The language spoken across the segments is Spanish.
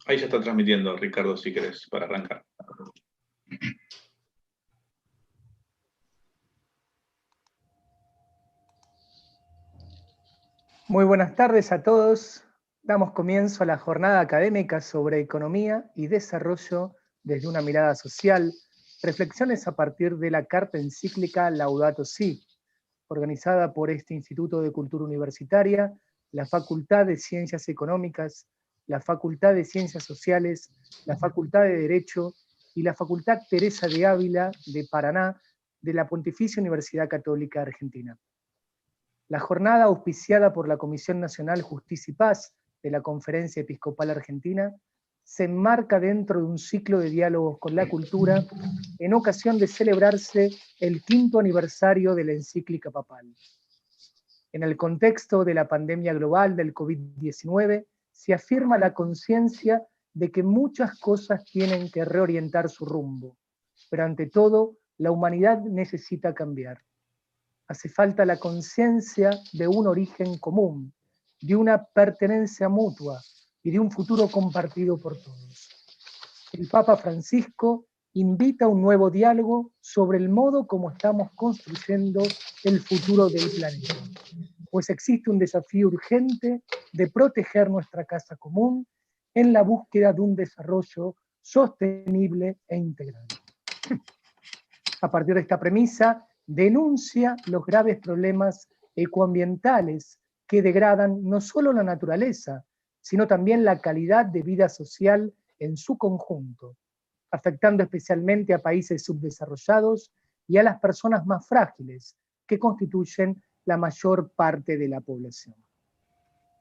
Ahí ya está transmitiendo, Ricardo, si querés, para arrancar. Muy buenas tardes a todos. Damos comienzo a la jornada académica sobre economía y desarrollo desde una mirada social, reflexiones a partir de la carta encíclica Laudato Si, organizada por este Instituto de Cultura Universitaria, la Facultad de Ciencias Económicas, la Facultad de Ciencias Sociales, la Facultad de Derecho y la Facultad Teresa de Ávila de Paraná de la Pontificia Universidad Católica Argentina. La jornada, auspiciada por la Comisión Nacional Justicia y Paz de la Conferencia Episcopal Argentina, se enmarca dentro de un ciclo de diálogos con la cultura en ocasión de celebrarse el 5º aniversario de la encíclica papal. En el contexto de la pandemia global del COVID-19, se afirma la conciencia de que muchas cosas tienen que reorientar su rumbo, pero ante todo, la humanidad necesita cambiar. Hace falta la conciencia de un origen común, de una pertenencia mutua y de un futuro compartido por todos. El Papa Francisco invita a un nuevo diálogo sobre el modo como estamos construyendo el futuro del planeta, pues existe un desafío urgente de proteger nuestra casa común en la búsqueda de un desarrollo sostenible e integral. A partir de esta premisa, denuncia los graves problemas ecoambientales que degradan no solo la naturaleza, sino también la calidad de vida social en su conjunto, afectando especialmente a países subdesarrollados y a las personas más frágiles, que constituyen la mayor parte de la población.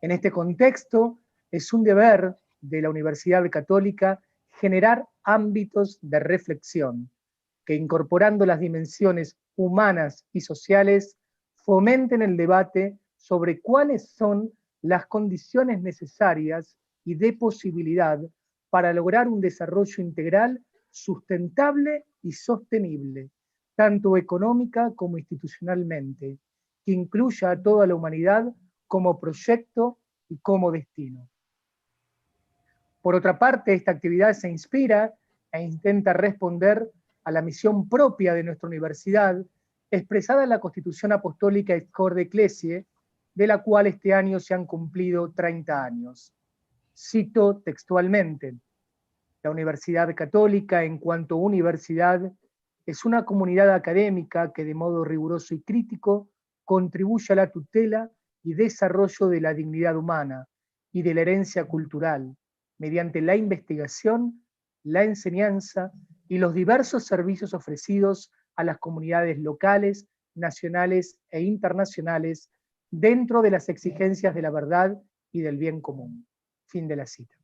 En este contexto, es un deber de la Universidad Católica generar ámbitos de reflexión, que incorporando las dimensiones humanas y sociales, fomenten el debate sobre cuáles son las condiciones necesarias y de posibilidad para lograr un desarrollo integral, sustentable y sostenible, tanto económica como institucionalmente, que incluya a toda la humanidad como proyecto y como destino. Por otra parte, esta actividad se inspira e intenta responder a la misión propia de nuestra universidad, expresada en la Constitución Apostólica et Corde Ecclesiae, de la cual este año se han cumplido 30 años. Cito textualmente: la Universidad Católica, en cuanto universidad, es una comunidad académica que de modo riguroso y crítico contribuye a la tutela y desarrollo de la dignidad humana y de la herencia cultural, mediante la investigación, la enseñanza y los diversos servicios ofrecidos a las comunidades locales, nacionales e internacionales dentro de las exigencias de la verdad y del bien común. Fin de la cita.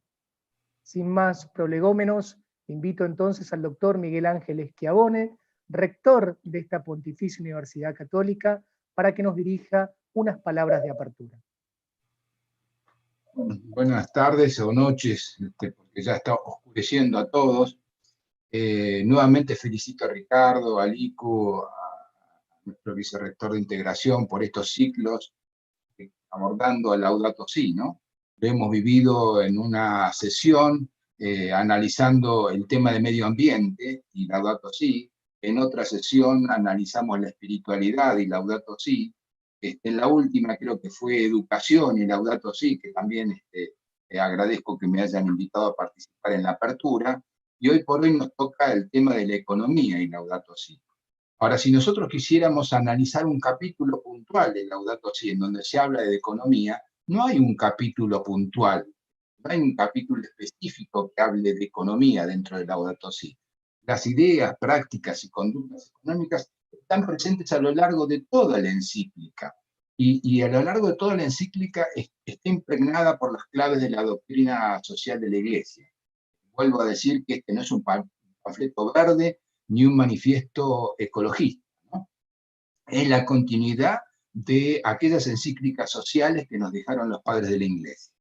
Sin más prolegómenos, invito entonces al doctor Miguel Ángel Schiavone, rector de esta Pontificia Universidad Católica, para que nos dirija unas palabras de apertura. Buenas tardes o noches, porque ya está oscureciendo a todos. Nuevamente felicito a Ricardo, a Licu, a nuestro vicerrector de integración por estos ciclos, abordando el Laudato Si, ¿no? Lo hemos vivido en una sesión analizando el tema de medio ambiente y Laudato Si. En otra sesión analizamos la espiritualidad y Laudato Si. En la última creo que fue educación y Laudato Si, que también agradezco que me hayan invitado a participar en la apertura. Y hoy por hoy nos toca el tema de la economía y Laudato Si. Ahora, si nosotros quisiéramos analizar un capítulo puntual de Laudato Si, en donde se habla de economía, no hay un capítulo puntual, no hay un capítulo específico que hable de economía dentro de Laudato Si. Las ideas, prácticas y conductas económicas están presentes a lo largo de toda la encíclica. Y a lo largo de toda la encíclica está impregnada por las claves de la doctrina social de la Iglesia. Vuelvo a decir que este no es un panfleto verde, ni un manifiesto ecologista, ¿no? Es la continuidad de aquellas encíclicas sociales que nos dejaron los padres de la Iglesia.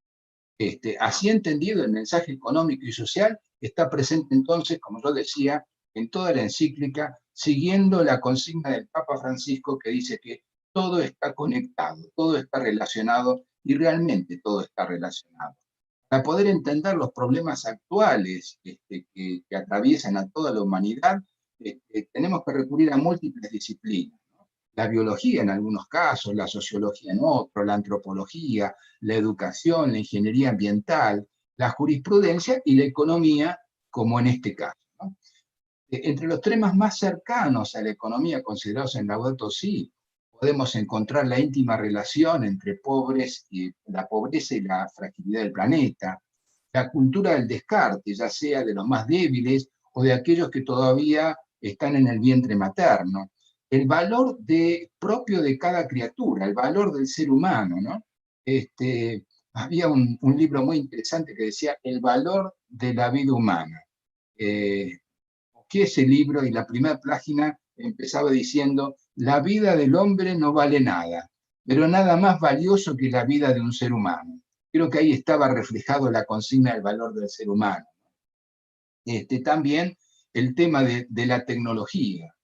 Así entendido, el mensaje económico y social está presente entonces, como yo decía, en toda la encíclica, siguiendo la consigna del Papa Francisco que dice que todo está conectado, todo está relacionado y realmente todo está relacionado. Para poder entender los problemas actuales que atraviesan a toda la humanidad, tenemos que recurrir a múltiples disciplinas. La biología en algunos casos, la sociología en otros, la antropología, la educación, la ingeniería ambiental, la jurisprudencia y la economía, como en este caso, ¿no? Entre los temas más cercanos a la economía considerados en Laudato Si, podemos encontrar la íntima relación entre la pobreza y la fragilidad del planeta, la cultura del descarte, ya sea de los más débiles o de aquellos que todavía están en el vientre materno, el valor propio de cada criatura, el valor del ser humano, ¿no? Había un libro muy interesante que decía El valor de la vida humana. Busqué ese libro y la primera página empezaba diciendo: la vida del hombre no vale nada, pero nada más valioso que la vida de un ser humano. Creo que ahí estaba reflejado la consigna del valor del ser humano. También el tema de la tecnología,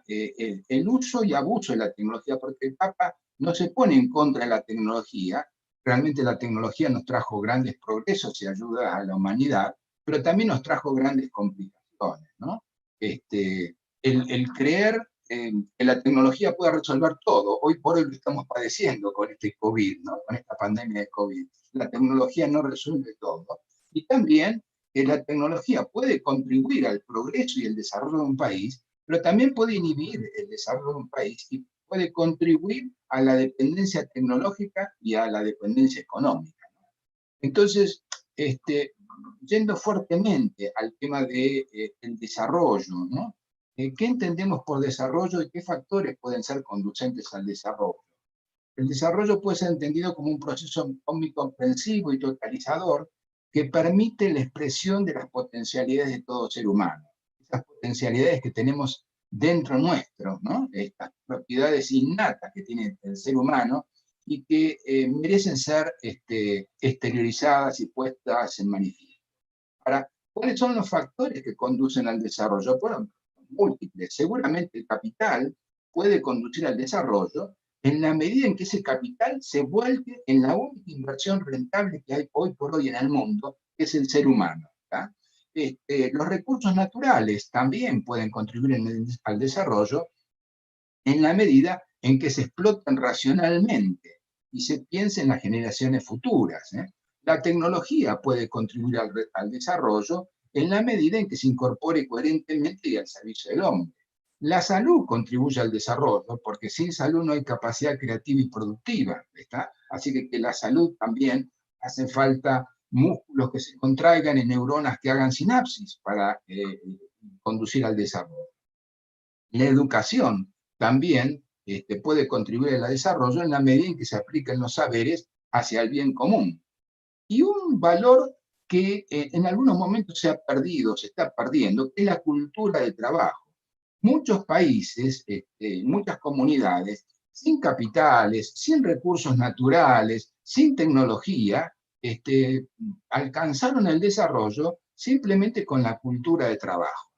el uso y abuso de la tecnología, porque el Papa no se pone en contra de la tecnología. Realmente la tecnología nos trajo grandes progresos y ayuda a la humanidad, pero también nos trajo grandes complicaciones, ¿no? El creer que la tecnología pueda resolver todo, hoy por hoy lo estamos padeciendo con este COVID, ¿no? Con esta pandemia de COVID. La tecnología no resuelve todo. Y también la tecnología puede contribuir al progreso y el desarrollo de un país, pero también puede inhibir el desarrollo de un país y puede contribuir a la dependencia tecnológica y a la dependencia económica. Entonces, yendo fuertemente al tema del desarrollo, ¿no? ¿Qué entendemos por desarrollo y qué factores pueden ser conducentes al desarrollo? El desarrollo puede ser entendido como un proceso omnicomprensivo y totalizador que permite la expresión de las potencialidades de todo ser humano. Esas potencialidades que tenemos dentro nuestro, ¿no? Estas propiedades innatas que tiene el ser humano y que merecen ser exteriorizadas y puestas en manifiesto. Ahora, ¿cuáles son los factores que conducen al desarrollo? Bueno, múltiples. Seguramente el capital puede conducir al desarrollo en la medida en que ese capital se vuelve en la única inversión rentable que hay hoy por hoy en el mundo, que es el ser humano. Los recursos naturales también pueden contribuir al desarrollo en la medida en que se explotan racionalmente y se piense en las generaciones futuras. La tecnología puede contribuir al desarrollo en la medida en que se incorpore coherentemente y al servicio del hombre. La salud contribuye al desarrollo, porque sin salud no hay capacidad creativa y productiva, ¿está? Así que la salud también hace falta músculos que se contraigan y neuronas que hagan sinapsis para conducir al desarrollo. La educación también puede contribuir al desarrollo en la medida en que se apliquen los saberes hacia el bien común. Y un valor que en algunos momentos se ha perdido, se está perdiendo, es la cultura del trabajo. Muchos países, muchas comunidades, sin capitales, sin recursos naturales, sin tecnología, alcanzaron el desarrollo simplemente con la cultura de trabajo.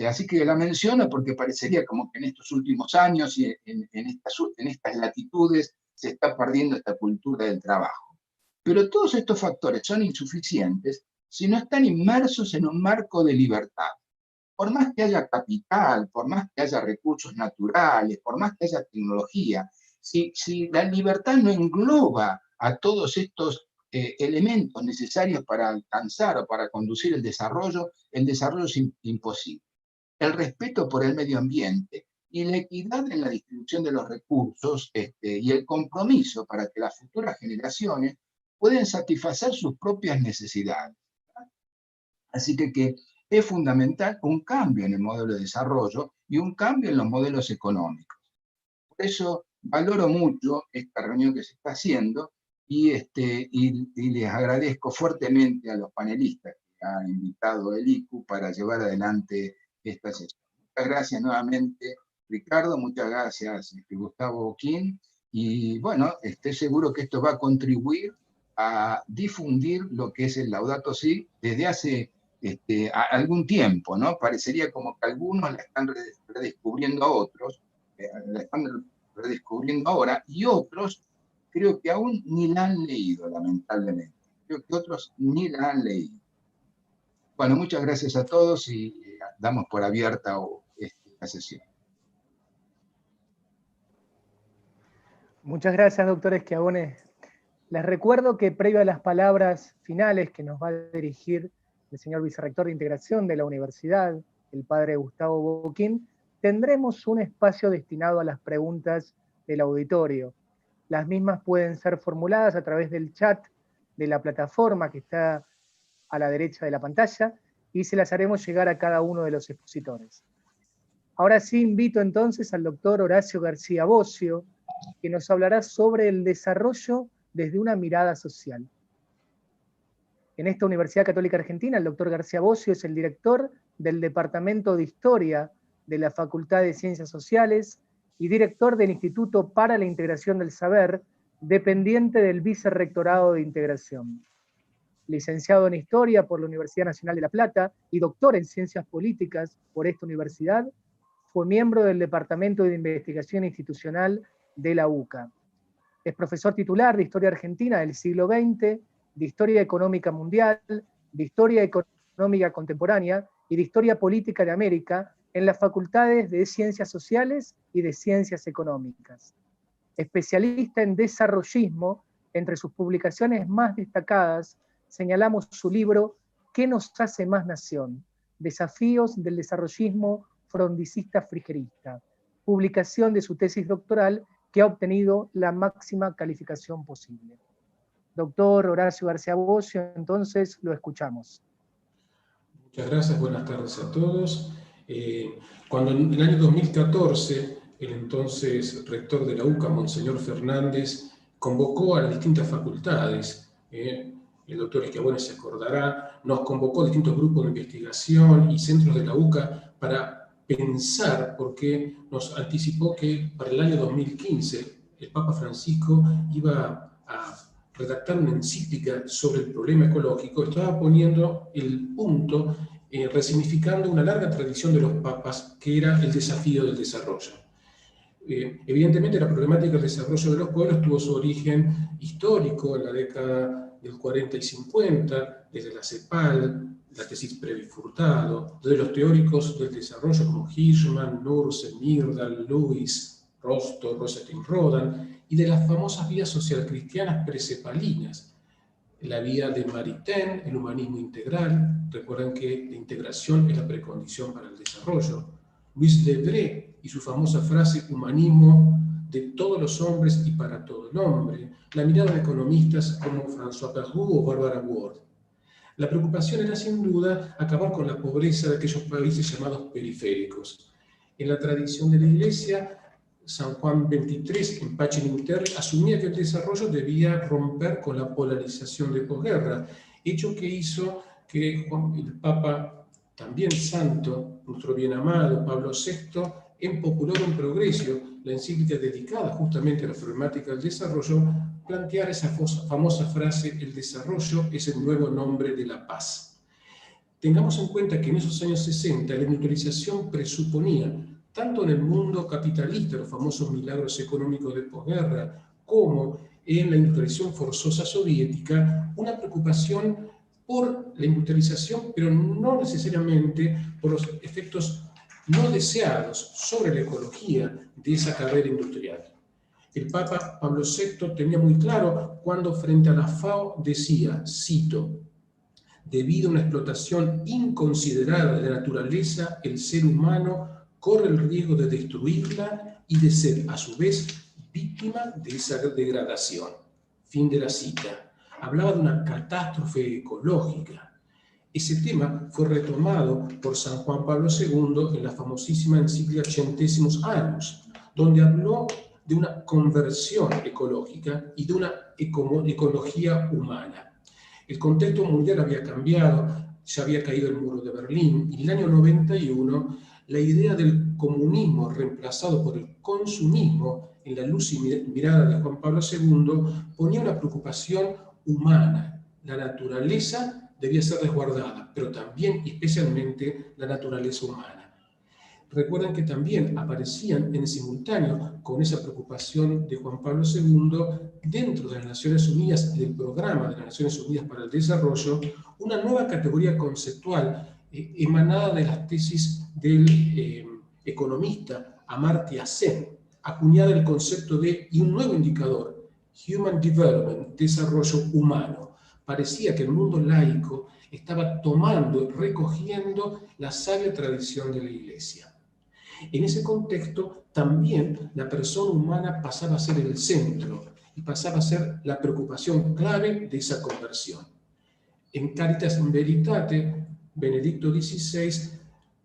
Así que la menciono porque parecería como que en estos últimos años y en estas latitudes se está perdiendo esta cultura del trabajo. Pero todos estos factores son insuficientes si no están inmersos en un marco de libertad. Por más que haya capital, por más que haya recursos naturales, por más que haya tecnología, si la libertad no engloba a todos estos elementos necesarios para alcanzar o para conducir el desarrollo es imposible. El respeto por el medio ambiente y la equidad en la distribución de los recursos y el compromiso para que las futuras generaciones puedan satisfacer sus propias necesidades. Así que es fundamental un cambio en el modelo de desarrollo y un cambio en los modelos económicos. Por eso valoro mucho esta reunión que se está haciendo y les agradezco fuertemente a los panelistas que ha invitado el ICU para llevar adelante esta sesión. Muchas gracias nuevamente, Ricardo, muchas gracias, Gustavo Boquín, y bueno, estoy seguro que esto va a contribuir a difundir lo que es el Laudato Si desde hace algún tiempo, ¿no? Parecería como que algunos la están redescubriendo a otros, la están redescubriendo ahora, y otros creo que aún ni la han leído, lamentablemente. Creo que otros ni la han leído. Bueno, muchas gracias a todos y damos por abierta esta sesión. Muchas gracias, doctor Schiavone. Les recuerdo que previo a las palabras finales que nos va a dirigir el señor vicerrector de integración de la universidad, el padre Gustavo Boquín, tendremos un espacio destinado a las preguntas del auditorio. Las mismas pueden ser formuladas a través del chat de la plataforma que está a la derecha de la pantalla y se las haremos llegar a cada uno de los expositores. Ahora sí invito entonces al doctor Horacio García Bossio, que nos hablará sobre el desarrollo desde una mirada social. En esta Universidad Católica Argentina, el doctor García Bossio es el director del Departamento de Historia de la Facultad de Ciencias Sociales y director del Instituto para la Integración del Saber, dependiente del Vicerrectorado de Integración. Licenciado en Historia por la Universidad Nacional de La Plata y doctor en Ciencias Políticas por esta universidad, fue miembro del Departamento de Investigación Institucional de la UCA. Es profesor titular de Historia Argentina del siglo XX, de Historia Económica Mundial, de Historia Económica Contemporánea y de Historia Política de América en las facultades de Ciencias Sociales y de Ciencias Económicas. Especialista en desarrollismo, entre sus publicaciones más destacadas señalamos su libro ¿Qué nos hace más nación? Desafíos del desarrollismo frondicista frigerista, publicación de su tesis doctoral que ha obtenido la máxima calificación posible. Doctor Horacio García Bossio, entonces lo escuchamos. Muchas gracias, buenas tardes a todos. Cuando en el año 2014, el entonces rector de la UCA, Monseñor Fernández, convocó a las distintas facultades, el doctor Schiavone se acordará, nos convocó a distintos grupos de investigación y centros de la UCA para pensar, porque nos anticipó que para el año 2015 el Papa Francisco iba a redactar una encíclica sobre el problema ecológico. Estaba poniendo el punto, resignificando una larga tradición de los papas, que era el desafío del desarrollo. Evidentemente la problemática del desarrollo de los pueblos tuvo su origen histórico en la década del 40 y 50, desde la CEPAL, la tesis Previ-Furtado, desde los teóricos del desarrollo como Hirschman, Nurse, Myrdal, Lewis, Rostow, Rosenstein-Rodan, y de las famosas vías socialcristianas precepalinas, la vía de Maritain, el humanismo integral. Recuerden que la integración es la precondición para el desarrollo. Louis Debré y su famosa frase humanismo de todos los hombres y para todo el hombre, la mirada de economistas como François Perroux o Barbara Ward. La preocupación era sin duda acabar con la pobreza de aquellos países llamados periféricos. En la tradición de la Iglesia, San Juan XXIII en Pacem in Terre asumía que el desarrollo debía romper con la polarización de posguerra, hecho que hizo que el Papa, también santo, nuestro bien amado Pablo VI, en Populorum Progressio, la encíclica dedicada justamente a la problemática del desarrollo, plantear esa famosa frase: el desarrollo es el nuevo nombre de la paz. Tengamos en cuenta que en esos años 60 la industrialización presuponía, tanto en el mundo capitalista, los famosos milagros económicos de posguerra, como en la industrialización forzosa soviética, una preocupación por la industrialización, pero no necesariamente por los efectos no deseados sobre la ecología de esa carrera industrial. El Papa Pablo VI tenía muy claro cuando frente a la FAO decía, cito, debido a una explotación inconsiderada de la naturaleza, el ser humano corre el riesgo de destruirla y de ser, a su vez, víctima de esa degradación. Fin de la cita. Hablaba de una catástrofe ecológica. Ese tema fue retomado por San Juan Pablo II en la famosísima encíclica Centesimus Annus, donde habló de una conversión ecológica y de una ecología humana. El contexto mundial había cambiado, ya había caído el muro de Berlín, y en el año 91 la idea del comunismo reemplazado por el consumismo en la luz y mirada de Juan Pablo II ponía una preocupación humana. La naturaleza debía ser resguardada, pero también y especialmente la naturaleza humana. Recuerden que también aparecían en simultáneo con esa preocupación de Juan Pablo II dentro de las Naciones Unidas y del programa de las Naciones Unidas para el Desarrollo una nueva categoría conceptual emanada de las tesis del economista Amartya Sen, acuñada el concepto de y un nuevo indicador, Human Development, desarrollo humano. Parecía que el mundo laico estaba tomando, recogiendo la sabia tradición de la Iglesia. En ese contexto, también la persona humana pasaba a ser el centro y pasaba a ser la preocupación clave de esa conversión. En Caritas in Veritate, Benedicto XVI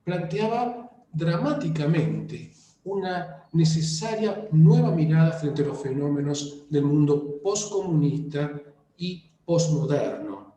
planteaba dramáticamente una necesaria nueva mirada frente a los fenómenos del mundo postcomunista y postmoderno.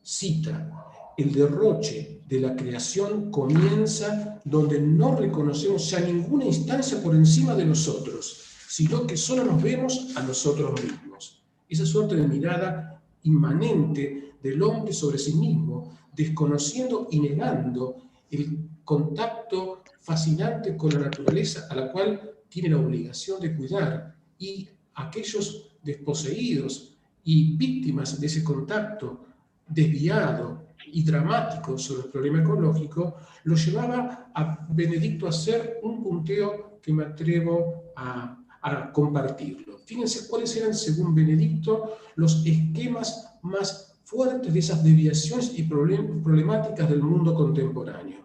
Cita: el derroche de la creación comienza donde no reconocemos ya ninguna instancia por encima de nosotros, sino que solo nos vemos a nosotros mismos. Esa suerte de mirada inmanente del hombre sobre sí mismo, desconociendo y negando el contacto fascinante con la naturaleza a la cual tiene la obligación de cuidar, y aquellos desposeídos y víctimas de ese contacto desviado y dramático sobre el problema ecológico, lo llevaba a Benedicto a hacer un punteo que me atrevo a compartirlo. Fíjense cuáles eran, según Benedicto, los esquemas más fuertes de esas desviaciones y problemáticas del mundo contemporáneo.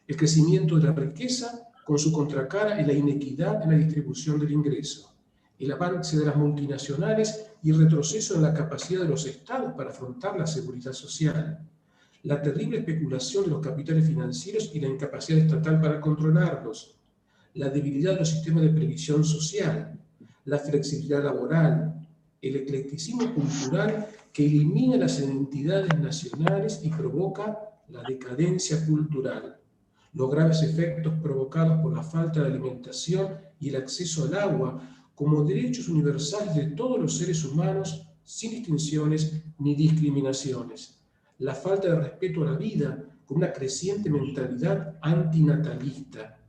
El crecimiento de la riqueza con su contracara en la inequidad en la distribución del ingreso, el avance de las multinacionales y el retroceso en la capacidad de los estados para afrontar la seguridad social, la terrible especulación de los capitales financieros y la incapacidad estatal para controlarlos, la debilidad de los sistemas de previsión social, la flexibilidad laboral, el eclecticismo cultural que elimina las identidades nacionales y provoca la decadencia cultural, los graves efectos provocados por la falta de alimentación y el acceso al agua como derechos universales de todos los seres humanos sin distinciones ni discriminaciones, la falta de respeto a la vida con una creciente mentalidad antinatalista,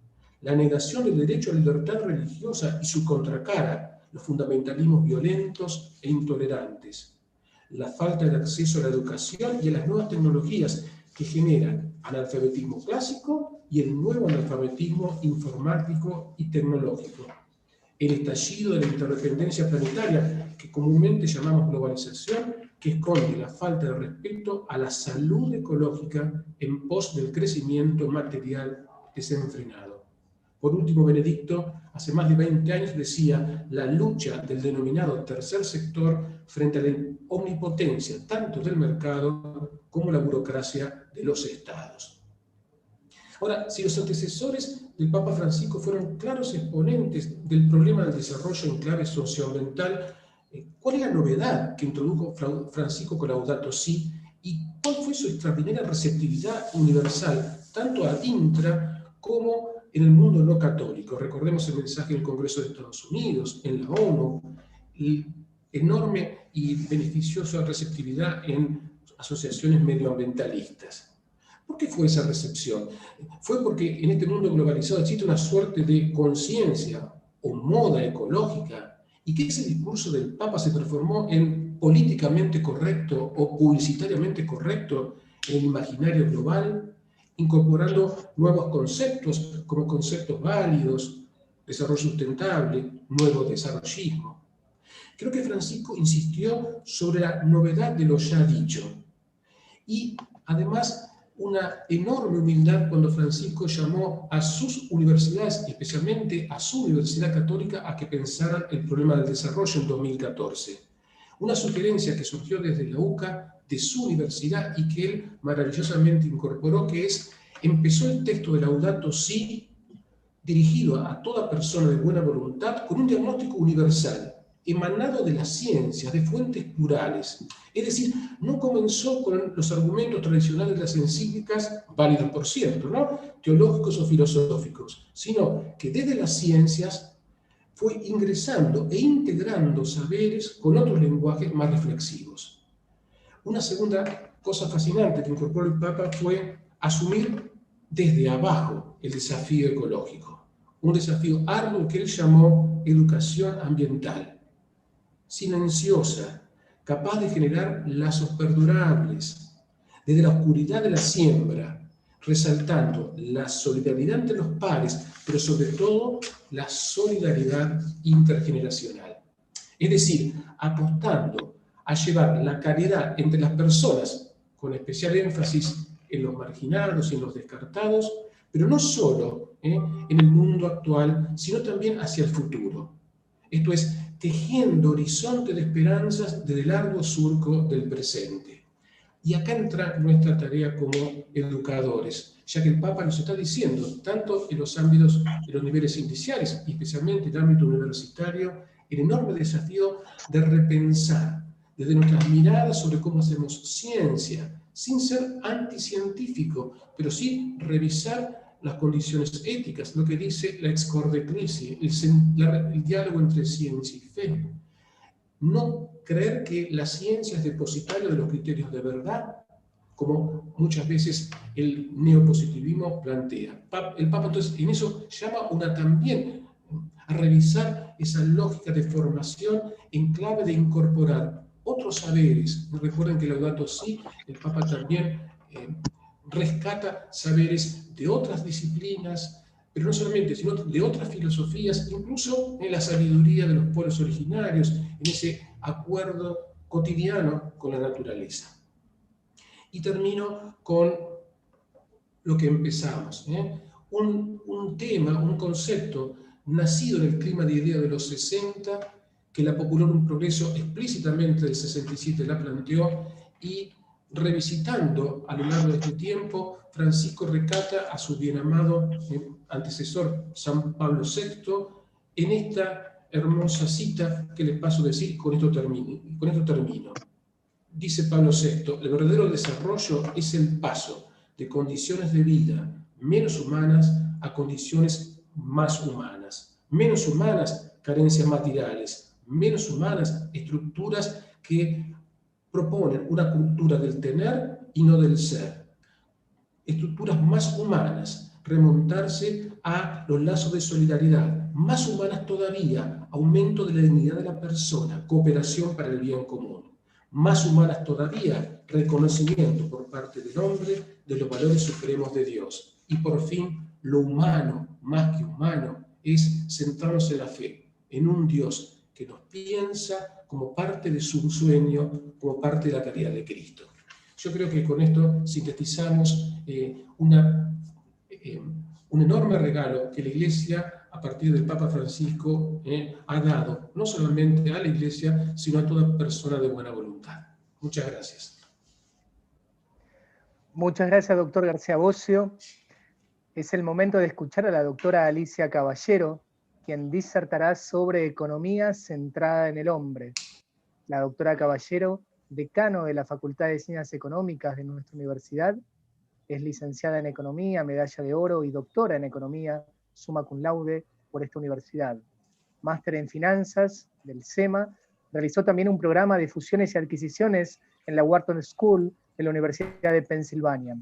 la negación del derecho a la libertad religiosa y su contracara, los fundamentalismos violentos e intolerantes, la falta de acceso a la educación y a las nuevas tecnologías que generan analfabetismo clásico y el nuevo analfabetismo informático y tecnológico, el estallido de la interdependencia planetaria que comúnmente llamamos globalización, que esconde la falta de respeto a la salud ecológica en pos del crecimiento material desenfrenado. Por último, Benedicto, hace más de 20 años, decía: la lucha del denominado tercer sector frente a la omnipotencia tanto del mercado como la burocracia de los estados. Ahora, si los antecesores del Papa Francisco fueron claros exponentes del problema del desarrollo en clave socioambiental, ¿cuál es la novedad que introdujo Francisco con Laudato Si? ¿Y cuál fue su extraordinaria receptividad universal, tanto ad intra como en el mundo no católico? Recordemos el mensaje del Congreso de Estados Unidos, en la ONU, y enorme y beneficiosa receptividad en asociaciones medioambientalistas. ¿Por qué fue esa recepción? Fue porque en este mundo globalizado existe una suerte de conciencia o moda ecológica, y que ese discurso del Papa se transformó en políticamente correcto o publicitariamente correcto en el imaginario global, incorporando nuevos conceptos como conceptos válidos, desarrollo sustentable, nuevo desarrollismo. Creo que Francisco insistió sobre la novedad de lo ya dicho, y además una enorme humildad cuando Francisco llamó a sus universidades, especialmente a su Universidad Católica, a que pensaran el problema del desarrollo en 2014. Una sugerencia que surgió desde la UCA, de su universidad, y que él maravillosamente incorporó, que es: empezó el texto de Laudato Si dirigido a toda persona de buena voluntad con un diagnóstico universal, emanado de las ciencias, de fuentes plurales. Es decir, no comenzó con los argumentos tradicionales de las encíclicas, válidos por cierto, ¿no?, teológicos o filosóficos, sino que desde las ciencias fue ingresando e integrando saberes con otros lenguajes más reflexivos. Una segunda cosa fascinante que incorporó el Papa fue asumir desde abajo el desafío ecológico, un desafío arduo que él llamó educación ambiental, silenciosa, capaz de generar lazos perdurables, desde la oscuridad de la siembra, resaltando la solidaridad entre los pares, pero sobre todo la solidaridad intergeneracional. Es decir, apostando a llevar la caridad entre las personas, con especial énfasis en los marginados y en los descartados, pero no solo en el mundo actual, sino también hacia el futuro. Esto es, tejiendo horizontes de esperanzas desde el arduo surco del presente. Y acá entra nuestra tarea como educadores, ya que el Papa nos está diciendo, tanto en los ámbitos, en los niveles iniciales, y especialmente en el ámbito universitario, el enorme desafío de repensar desde nuestras miradas sobre cómo hacemos ciencia, sin ser anticientífico, pero sí revisar las condiciones éticas, lo que dice la ex corde crisi, el diálogo entre ciencia y fe. No creer que la ciencia es depositario de los criterios de verdad, como muchas veces el neopositivismo plantea. El Papa entonces en eso llama también a revisar esa lógica de formación en clave de incorporar otros saberes. Recuerden que Laudato Si, el Papa también rescata saberes de otras disciplinas, pero no solamente, sino de otras filosofías, incluso en la sabiduría de los pueblos originarios, en ese acuerdo cotidiano con la naturaleza. Y termino con lo que empezamos, un tema, un concepto nacido en el clima de idea de los 60, que la Popular Progreso explícitamente del 67 la planteó, y revisitando a lo largo de este tiempo, Francisco recata a su bien amado antecesor San Pablo VI en esta hermosa cita que les paso a decir, con esto termino. Dice Pablo VI, el verdadero desarrollo es el paso de condiciones de vida menos humanas a condiciones más humanas. Menos humanas, carencias materiales. Menos humanas, estructuras que proponen una cultura del tener y no del ser. Estructuras más humanas, remontarse a los lazos de solidaridad. Más humanas todavía, aumento de la dignidad de la persona, cooperación para el bien común. Más humanas todavía, reconocimiento por parte del hombre de los valores supremos de Dios. Y por fin, lo humano, más que humano, es centrarnos en la fe, en un Dios que nos piensa como parte de su sueño, como parte de la caridad de Cristo. Yo creo que con esto sintetizamos un enorme regalo que la Iglesia, a partir del Papa Francisco, ha dado, no solamente a la Iglesia, sino a toda persona de buena voluntad. Muchas gracias. Muchas gracias, doctor García Bossio. Es el momento de escuchar a la doctora Alicia Caballero, quien disertará sobre economía centrada en el hombre. La doctora Caballero, decano de la Facultad de Ciencias Económicas de nuestra universidad, es licenciada en Economía, medalla de oro y doctora en Economía, summa cum laude por esta universidad. Máster en Finanzas del SEMA, realizó también un programa de fusiones y adquisiciones en la Wharton School de la Universidad de Pensilvania.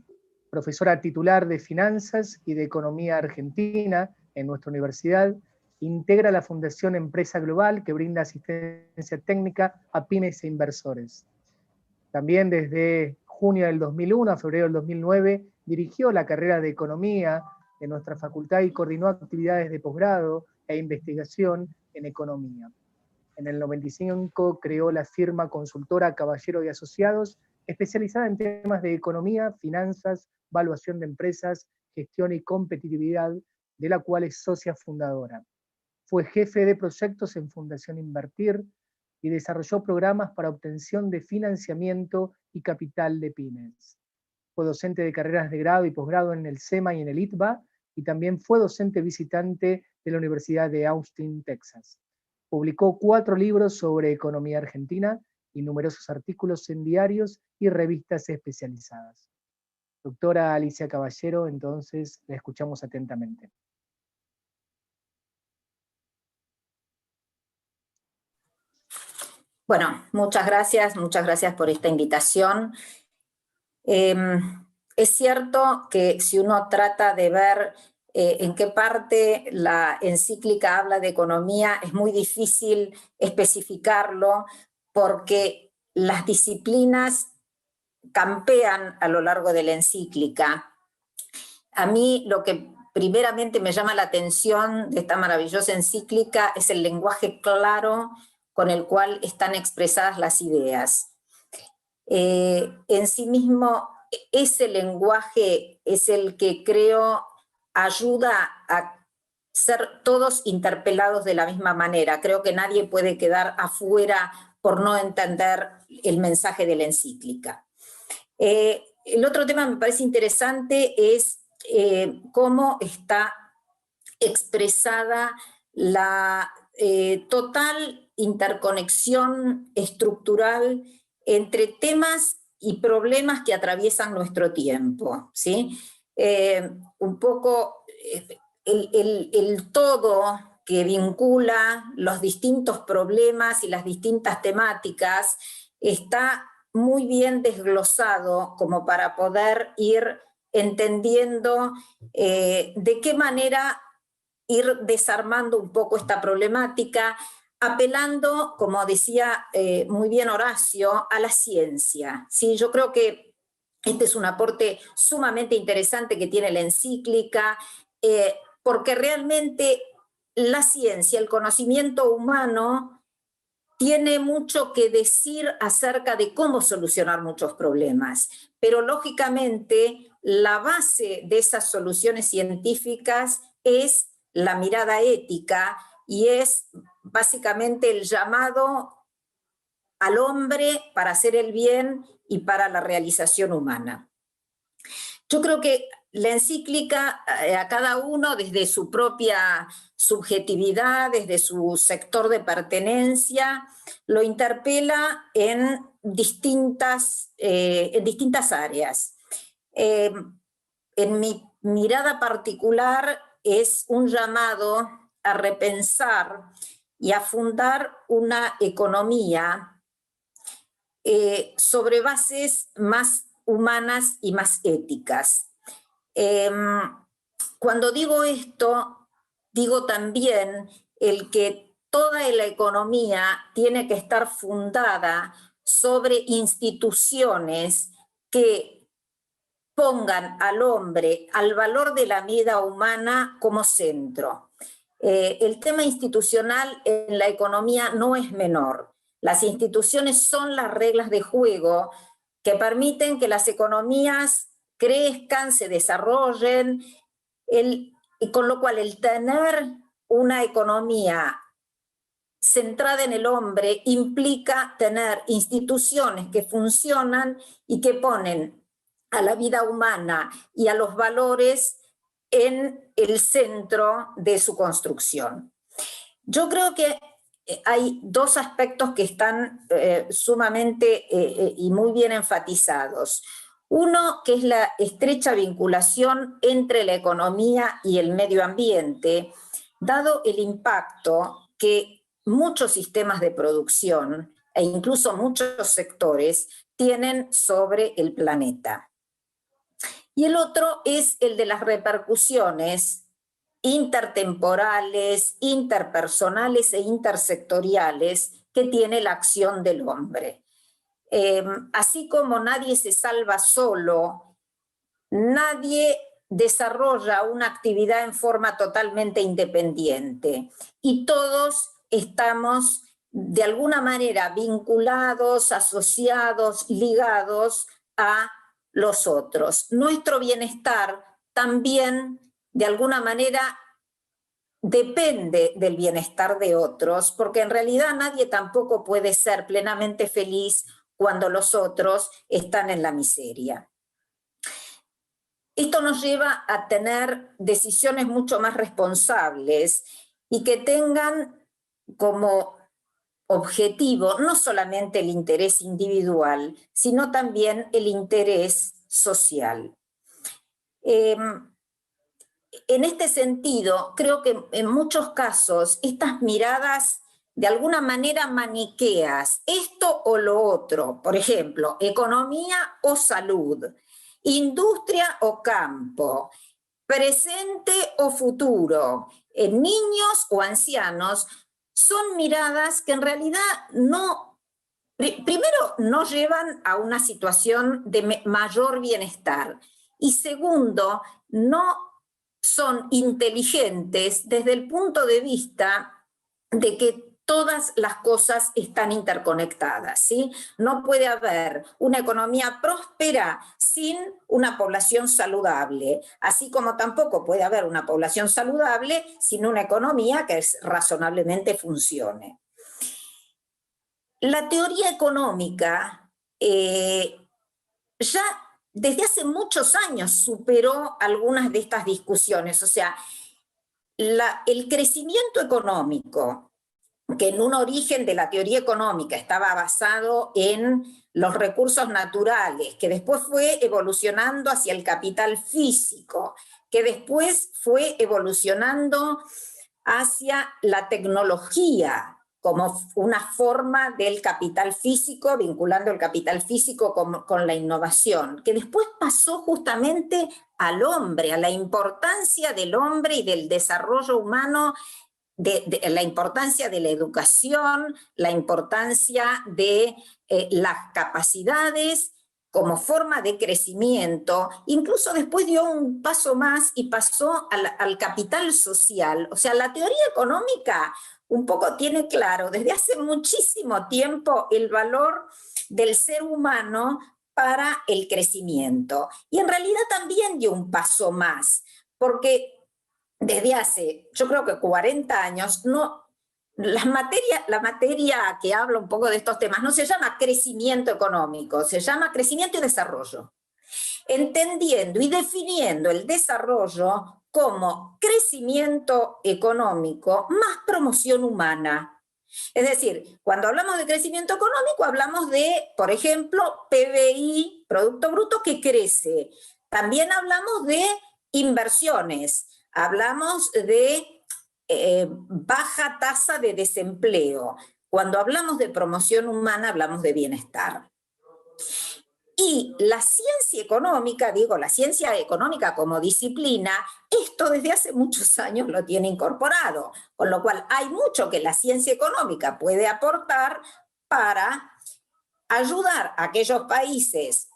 Profesora titular de Finanzas y de Economía Argentina en nuestra universidad, integra la Fundación Empresa Global que brinda asistencia técnica a pymes e inversores. También desde junio del 2001 a febrero del 2009 dirigió la carrera de Economía en nuestra facultad y coordinó actividades de posgrado e investigación en economía. En el 95 creó la firma consultora Caballero y Asociados, especializada en temas de economía, finanzas, valuación de empresas, gestión y competitividad, de la cual es socia fundadora. Fue jefe de proyectos en Fundación Invertir y desarrolló programas para obtención de financiamiento y capital de pymes. Fue docente de carreras de grado y posgrado en el SEMA y en el ITBA, y también fue docente visitante de la Universidad de Austin, Texas. Publicó 4 libros sobre economía argentina y numerosos artículos en diarios y revistas especializadas. Doctora Alicia Caballero, entonces la escuchamos atentamente. Bueno, muchas gracias por esta invitación. Es cierto que si uno trata de ver en qué parte la encíclica habla de economía, es muy difícil especificarlo porque las disciplinas campean a lo largo de la encíclica. A mí lo que primeramente me llama la atención de esta maravillosa encíclica es el lenguaje claro con el cual están expresadas las ideas. En sí mismo, ese lenguaje es el que creo ayuda a ser todos interpelados de la misma manera. Creo que nadie puede quedar afuera por no entender el mensaje de la encíclica. El otro tema que me parece interesante es cómo está expresada la total interconexión estructural entre temas y problemas que atraviesan nuestro tiempo, ¿sí? Un poco el todo que vincula los distintos problemas y las distintas temáticas está muy bien desglosado como para poder ir entendiendo de qué manera ir desarmando un poco esta problemática, apelando, como decía muy bien Horacio, a la ciencia. ¿Sí? Yo creo que este es un aporte sumamente interesante que tiene la encíclica, porque realmente la ciencia, el conocimiento humano, tiene mucho que decir acerca de cómo solucionar muchos problemas, pero lógicamente la base de esas soluciones científicas es la mirada ética y es básicamente el llamado al hombre para hacer el bien y para la realización humana. Yo creo que la encíclica a cada uno desde su propia subjetividad, desde su sector de pertenencia, lo interpela en distintas áreas. En mi mirada particular es un llamado a repensar y a fundar una economía sobre bases más humanas y más éticas. Cuando digo esto, digo también el que toda la economía tiene que estar fundada sobre instituciones que pongan al hombre, al valor de la vida humana como centro. El tema institucional en la economía no es menor. Las instituciones son las reglas de juego que permiten que las economías crezcan, se desarrollen, y con lo cual el tener una economía centrada en el hombre implica tener instituciones que funcionan y que ponen a la vida humana y a los valores en el centro de su construcción. Yo creo que hay dos aspectos que están sumamente y muy bien enfatizados. Uno, que es la estrecha vinculación entre la economía y el medio ambiente, dado el impacto que muchos sistemas de producción e incluso muchos sectores tienen sobre el planeta. Y el otro es el de las repercusiones intertemporales, interpersonales e intersectoriales que tiene la acción del hombre. Así como nadie se salva solo, nadie desarrolla una actividad en forma totalmente independiente y todos estamos de alguna manera vinculados, asociados, ligados a los otros. Nuestro bienestar también de alguna manera depende del bienestar de otros, porque en realidad nadie tampoco puede ser plenamente feliz cuando los otros están en la miseria. Esto nos lleva a tener decisiones mucho más responsables y que tengan como objetivo no solamente el interés individual, sino también el interés social. En este sentido, creo que en muchos casos estas miradas de alguna manera maniqueas, esto o lo otro, por ejemplo, economía o salud, industria o campo, presente o futuro, niños o ancianos, son miradas que en realidad primero no llevan a una situación de mayor bienestar y segundo, no son inteligentes desde el punto de vista de que todas las cosas están interconectadas, ¿sí? No puede haber una economía próspera sin una población saludable, así como tampoco puede haber una población saludable sin una economía que razonablemente funcione. La teoría económica ya desde hace muchos años superó algunas de estas discusiones, o sea, el crecimiento económico, que en un origen de la teoría económica estaba basado en los recursos naturales, que después fue evolucionando hacia el capital físico, que después fue evolucionando hacia la tecnología como una forma del capital físico, vinculando el capital físico con la innovación, que después pasó justamente al hombre, a la importancia del hombre y del desarrollo humano, la importancia de la educación, la importancia de las capacidades como forma de crecimiento, incluso después dio un paso más y pasó al capital social. O sea, la teoría económica un poco tiene claro desde hace muchísimo tiempo el valor del ser humano para el crecimiento. Y en realidad también dio un paso más, porque desde hace, yo creo que 40 años, la materia que habla un poco de estos temas no se llama crecimiento económico, se llama crecimiento y desarrollo, entendiendo y definiendo el desarrollo como crecimiento económico más promoción humana. Es decir, cuando hablamos de crecimiento económico hablamos de, por ejemplo, PBI, Producto Bruto, que crece. También hablamos de inversiones. Hablamos de baja tasa de desempleo. Cuando hablamos de promoción humana, hablamos de bienestar. Y la ciencia económica, la ciencia económica como disciplina, esto desde hace muchos años lo tiene incorporado, con lo cual hay mucho que la ciencia económica puede aportar para ayudar a aquellos países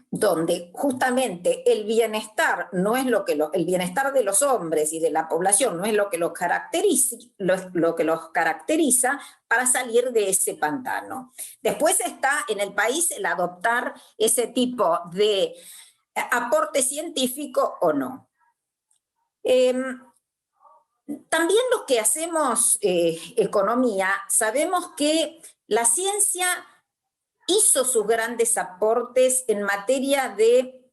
donde justamente el bienestar no es el bienestar de los hombres y de la población no es lo que los caracteriza para salir de ese pantano. Después está en el país el adoptar ese tipo de aporte científico o no. También los que hacemos economía sabemos que la ciencia hizo sus grandes aportes en materia de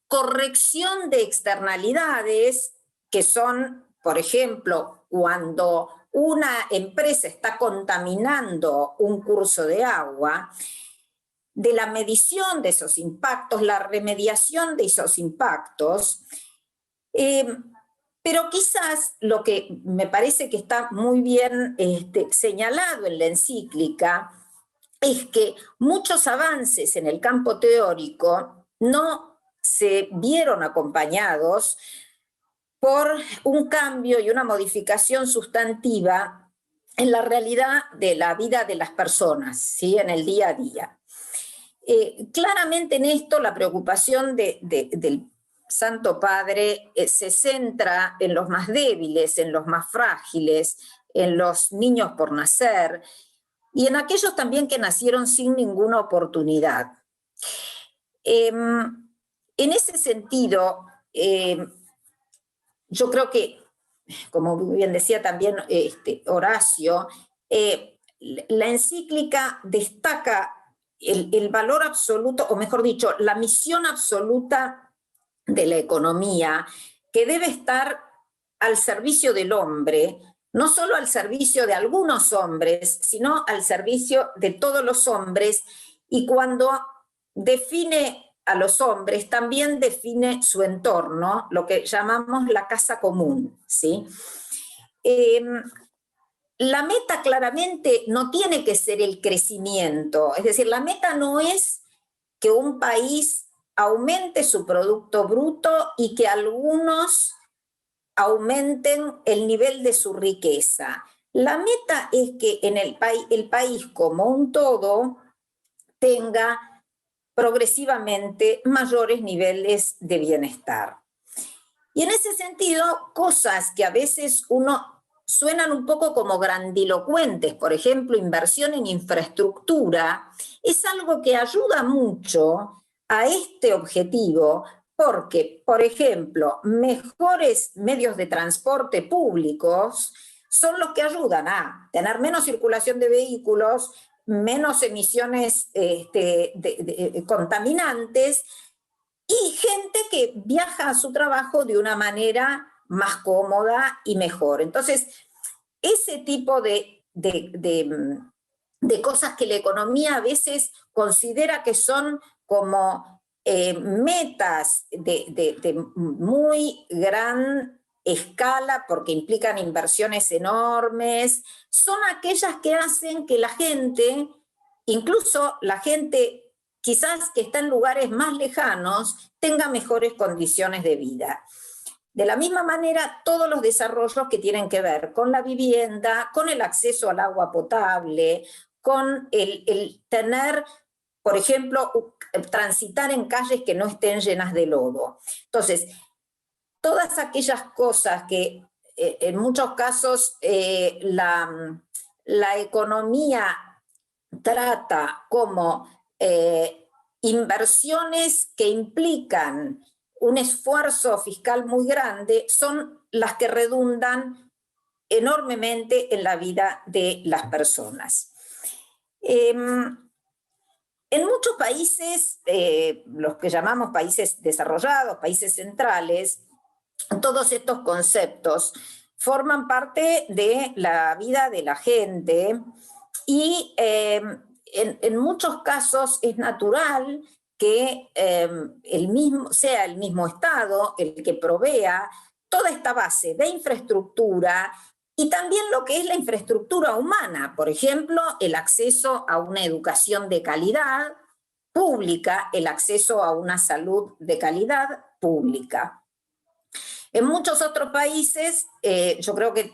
corrección de externalidades, que son, por ejemplo, cuando una empresa está contaminando un curso de agua, de la medición de esos impactos, la remediación de esos impactos, pero quizás lo que me parece que está muy bien señalado en la encíclica es que muchos avances en el campo teórico no se vieron acompañados por un cambio y una modificación sustantiva en la realidad de la vida de las personas, ¿sí? En el día a día. Claramente en esto la preocupación del Santo Padre se centra en los más débiles, en los más frágiles, en los niños por nacer, y en aquellos también que nacieron sin ninguna oportunidad. En ese sentido, yo creo que, como muy bien decía también Horacio, la encíclica destaca el valor absoluto, o mejor dicho, la misión absoluta de la economía, que debe estar al servicio del hombre, no solo al servicio de algunos hombres, sino al servicio de todos los hombres, y cuando define a los hombres, también define su entorno, lo que llamamos la casa común, ¿sí? La meta claramente no tiene que ser el crecimiento, es decir, la meta no es que un país aumente su Producto Bruto y que algunos aumenten el nivel de su riqueza. La meta es que en el país como un todo tenga progresivamente mayores niveles de bienestar. Y en ese sentido, cosas que a veces suenan un poco como grandilocuentes, por ejemplo, inversión en infraestructura, es algo que ayuda mucho a este objetivo, porque, por ejemplo, mejores medios de transporte públicos son los que ayudan a tener menos circulación de vehículos, menos emisiones contaminantes, y gente que viaja a su trabajo de una manera más cómoda y mejor. Entonces, ese tipo de cosas que la economía a veces considera que son como metas de muy gran escala, porque implican inversiones enormes, son aquellas que hacen que la gente, incluso la gente quizás que está en lugares más lejanos, tenga mejores condiciones de vida. De la misma manera, todos los desarrollos que tienen que ver con la vivienda, con el acceso al agua potable, con el tener, por ejemplo, transitar en calles que no estén llenas de lodo. Entonces, todas aquellas cosas que en muchos casos la economía trata como inversiones que implican un esfuerzo fiscal muy grande, son las que redundan enormemente en la vida de las personas. En muchos países, los que llamamos países desarrollados, países centrales, todos estos conceptos forman parte de la vida de la gente y en muchos casos es natural que sea el mismo Estado el que provea toda esta base de infraestructura y también lo que es la infraestructura humana, por ejemplo, el acceso a una educación de calidad pública, el acceso a una salud de calidad pública. En muchos otros países, yo creo que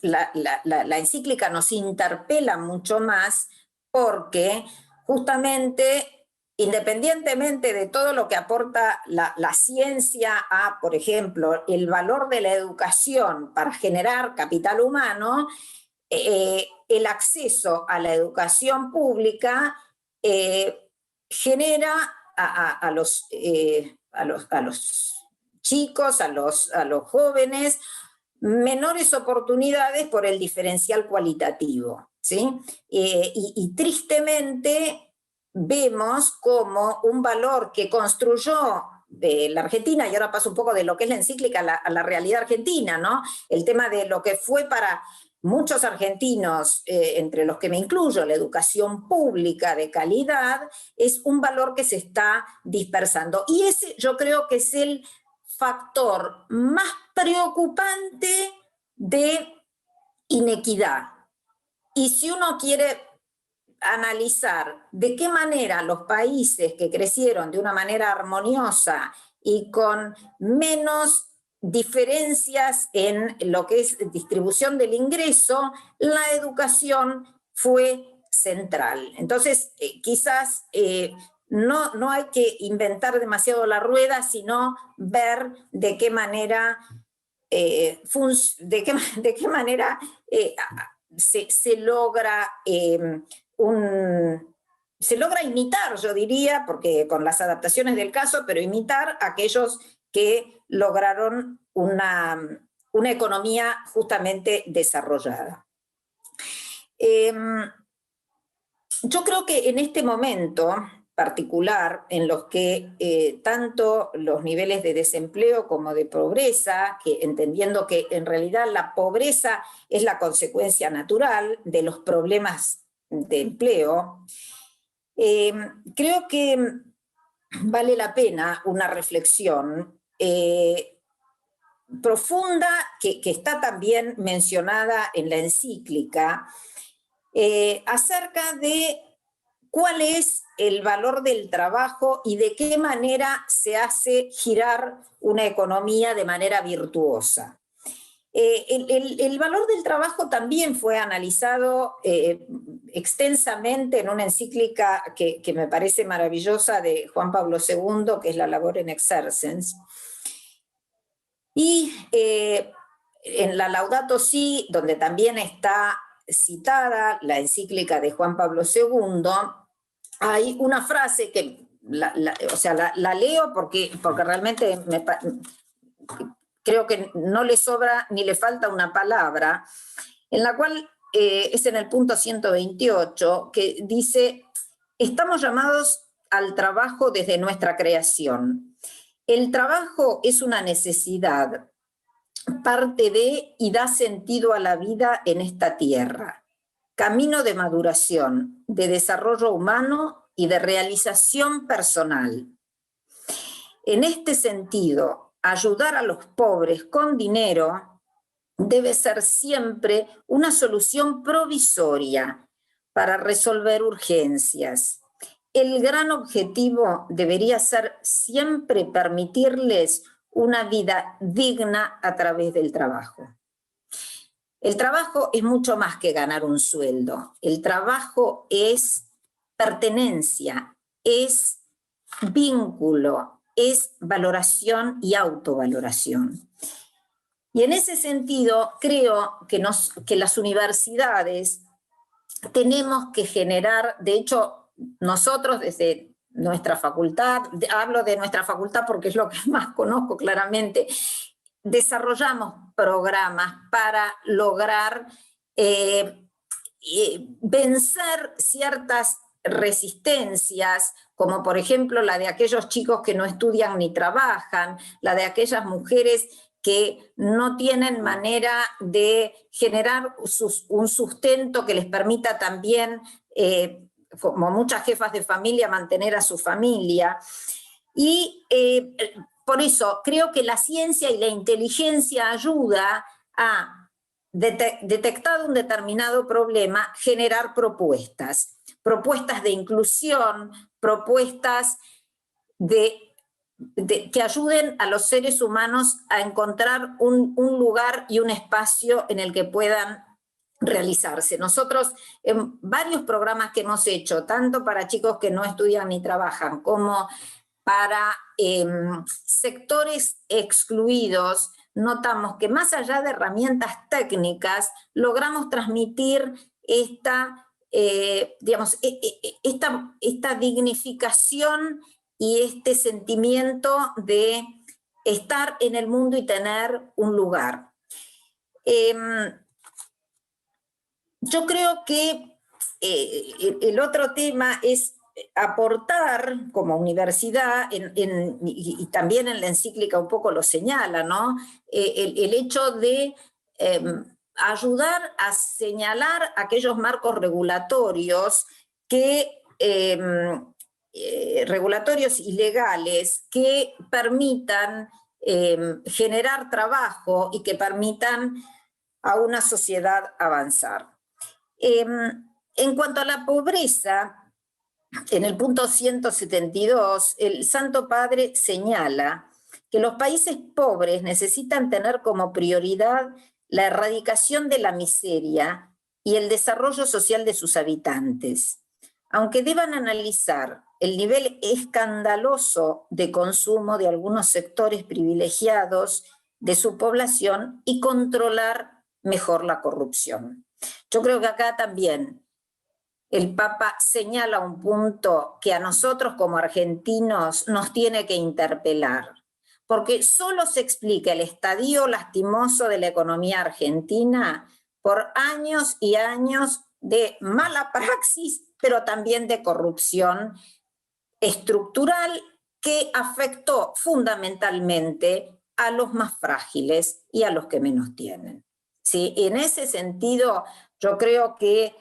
la encíclica nos interpela mucho más porque justamente, independientemente de todo lo que aporta la ciencia a, por ejemplo, el valor de la educación para generar capital humano, el acceso a la educación pública genera a los chicos, a los jóvenes, menores oportunidades por el diferencial cualitativo, ¿sí? Y tristemente vemos como un valor que construyó la Argentina, y ahora paso un poco de lo que es la encíclica a la realidad argentina, ¿no? El tema de lo que fue para muchos argentinos, entre los que me incluyo, la educación pública de calidad, es un valor que se está dispersando. Y ese yo creo que es el factor más preocupante de inequidad. Y si uno quiere analizar de qué manera los países que crecieron de una manera armoniosa y con menos diferencias en lo que es distribución del ingreso, la educación fue central. Entonces, quizás no hay que inventar demasiado la rueda, sino ver de qué manera, se logra se logra imitar, yo diría, porque con las adaptaciones del caso, pero imitar a aquellos que lograron una economía justamente desarrollada. Yo creo que en este momento, particular en los que tanto los niveles de desempleo como de pobreza, que entendiendo que en realidad la pobreza es la consecuencia natural de los problemas de empleo, creo que vale la pena una reflexión profunda que está también mencionada en la encíclica acerca de cuál es el valor del trabajo y de qué manera se hace girar una economía de manera virtuosa. El valor del trabajo también fue analizado extensamente en una encíclica que me parece maravillosa de Juan Pablo II, que es la Labor in Exercens. Y en la Laudato Si, donde también está citada la encíclica de Juan Pablo II, hay una frase que la leo porque realmente creo que no le sobra ni le falta una palabra, en la cual es en el punto 128, que dice: estamos llamados al trabajo desde nuestra creación. El trabajo es una necesidad, parte de y da sentido a la vida en esta tierra. Camino de maduración, de desarrollo humano y de realización personal. En este sentido, ayudar a los pobres con dinero debe ser siempre una solución provisoria para resolver urgencias. El gran objetivo debería ser siempre permitirles una vida digna a través del trabajo. El trabajo es mucho más que ganar un sueldo. El trabajo es pertenencia, es vínculo, es valoración y autovaloración. Y en ese sentido, creo que las universidades tenemos que generar, de hecho, nosotros desde nuestra facultad, hablo de nuestra facultad porque es lo que más conozco claramente, desarrollamos programas para lograr vencer ciertas resistencias, como por ejemplo la de aquellos chicos que no estudian ni trabajan, la de aquellas mujeres que no tienen manera de generar un sustento que les permita también, como muchas jefas de familia, mantener a su familia. Y por eso creo que la ciencia y la inteligencia ayuda a, detectado un determinado problema, generar propuestas de inclusión, propuestas que ayuden a los seres humanos a encontrar un lugar y un espacio en el que puedan realizarse. Nosotros en varios programas que hemos hecho, tanto para chicos que no estudian ni trabajan, como para sectores excluidos, notamos que más allá de herramientas técnicas, logramos transmitir esta dignificación y este sentimiento de estar en el mundo y tener un lugar. Yo creo que el otro tema es aportar como universidad, y también en la encíclica un poco lo señala, ¿no? El hecho de ayudar a señalar aquellos marcos regulatorios regulatorios y legales que permitan generar trabajo y que permitan a una sociedad avanzar. En cuanto a la pobreza, en el punto 172, el Santo Padre señala que los países pobres necesitan tener como prioridad la erradicación de la miseria y el desarrollo social de sus habitantes, aunque deban analizar el nivel escandaloso de consumo de algunos sectores privilegiados de su población y controlar mejor la corrupción. Yo creo que acá también el Papa señala un punto que a nosotros como argentinos nos tiene que interpelar, porque solo se explica el estadio lastimoso de la economía argentina por años y años de mala praxis, pero también de corrupción estructural que afectó fundamentalmente a los más frágiles y a los que menos tienen. ¿Sí? En ese sentido, yo creo que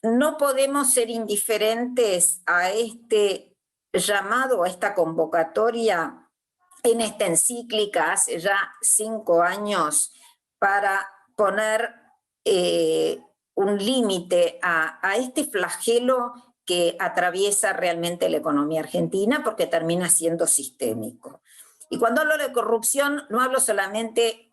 no podemos ser indiferentes a este llamado, a esta convocatoria en esta encíclica hace ya 5 años para poner un límite a este flagelo que atraviesa realmente la economía argentina, porque termina siendo sistémico. Y cuando hablo de corrupción, no hablo solamente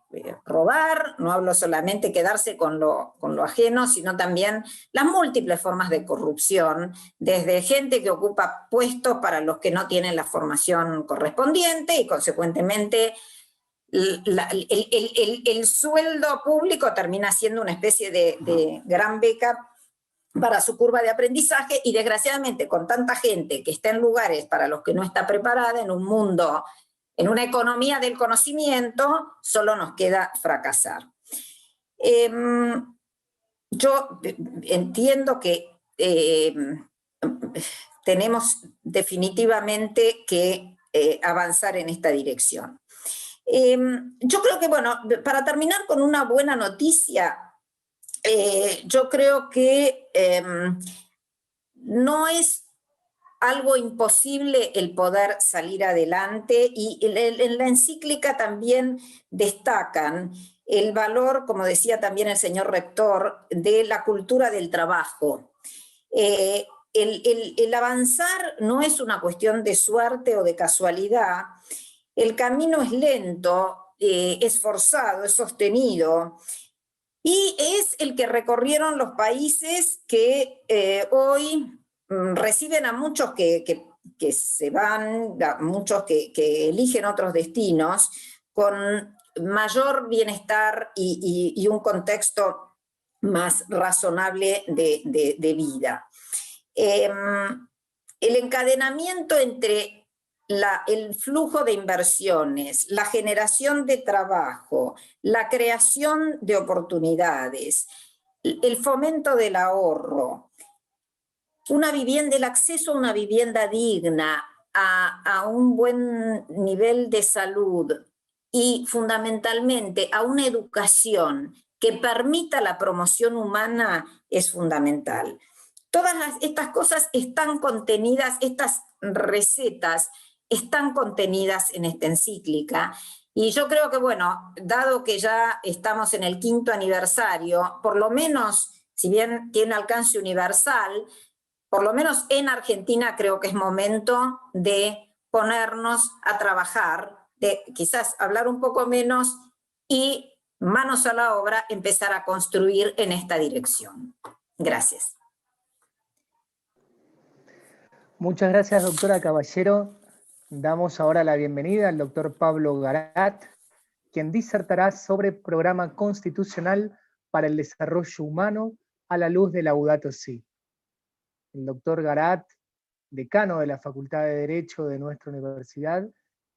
robar, no hablo solamente quedarse con lo ajeno, sino también las múltiples formas de corrupción, desde gente que ocupa puestos para los que no tienen la formación correspondiente y consecuentemente el sueldo público termina siendo una especie de gran beca para su curva de aprendizaje, y desgraciadamente con tanta gente que está en lugares para los que no está preparada, en un mundo, en una economía del conocimiento, solo nos queda fracasar. Yo entiendo que tenemos definitivamente que avanzar en esta dirección. Yo creo que, bueno, para terminar con una buena noticia, yo creo que no es algo imposible el poder salir adelante, y en la encíclica también destacan el valor, como decía también el señor rector, de la cultura del trabajo. El avanzar no es una cuestión de suerte o de casualidad. El camino es lento, es forzado, es sostenido, y es el que recorrieron los países que hoy reciben a muchos que se van, a muchos que eligen otros destinos, con mayor bienestar y un contexto más razonable de vida. El encadenamiento entre el flujo de inversiones, la generación de trabajo, la creación de oportunidades, el fomento del ahorro, una vivienda, el acceso a una vivienda digna, a un buen nivel de salud y fundamentalmente a una educación que permita la promoción humana es fundamental. Todas estas cosas están contenidas, estas recetas están contenidas en esta encíclica, y yo creo que, bueno, dado que ya estamos en el 5º aniversario, por lo menos, si bien tiene alcance universal, por lo menos en Argentina creo que es momento de ponernos a trabajar, de quizás hablar un poco menos y manos a la obra empezar a construir en esta dirección. Gracias. Muchas gracias, doctora Caballero. Damos ahora la bienvenida al doctor Pablo Garat, quien disertará sobre Programa Constitucional para el Desarrollo Humano a la luz de Laudato Si. El doctor Garat, decano de la Facultad de Derecho de nuestra universidad,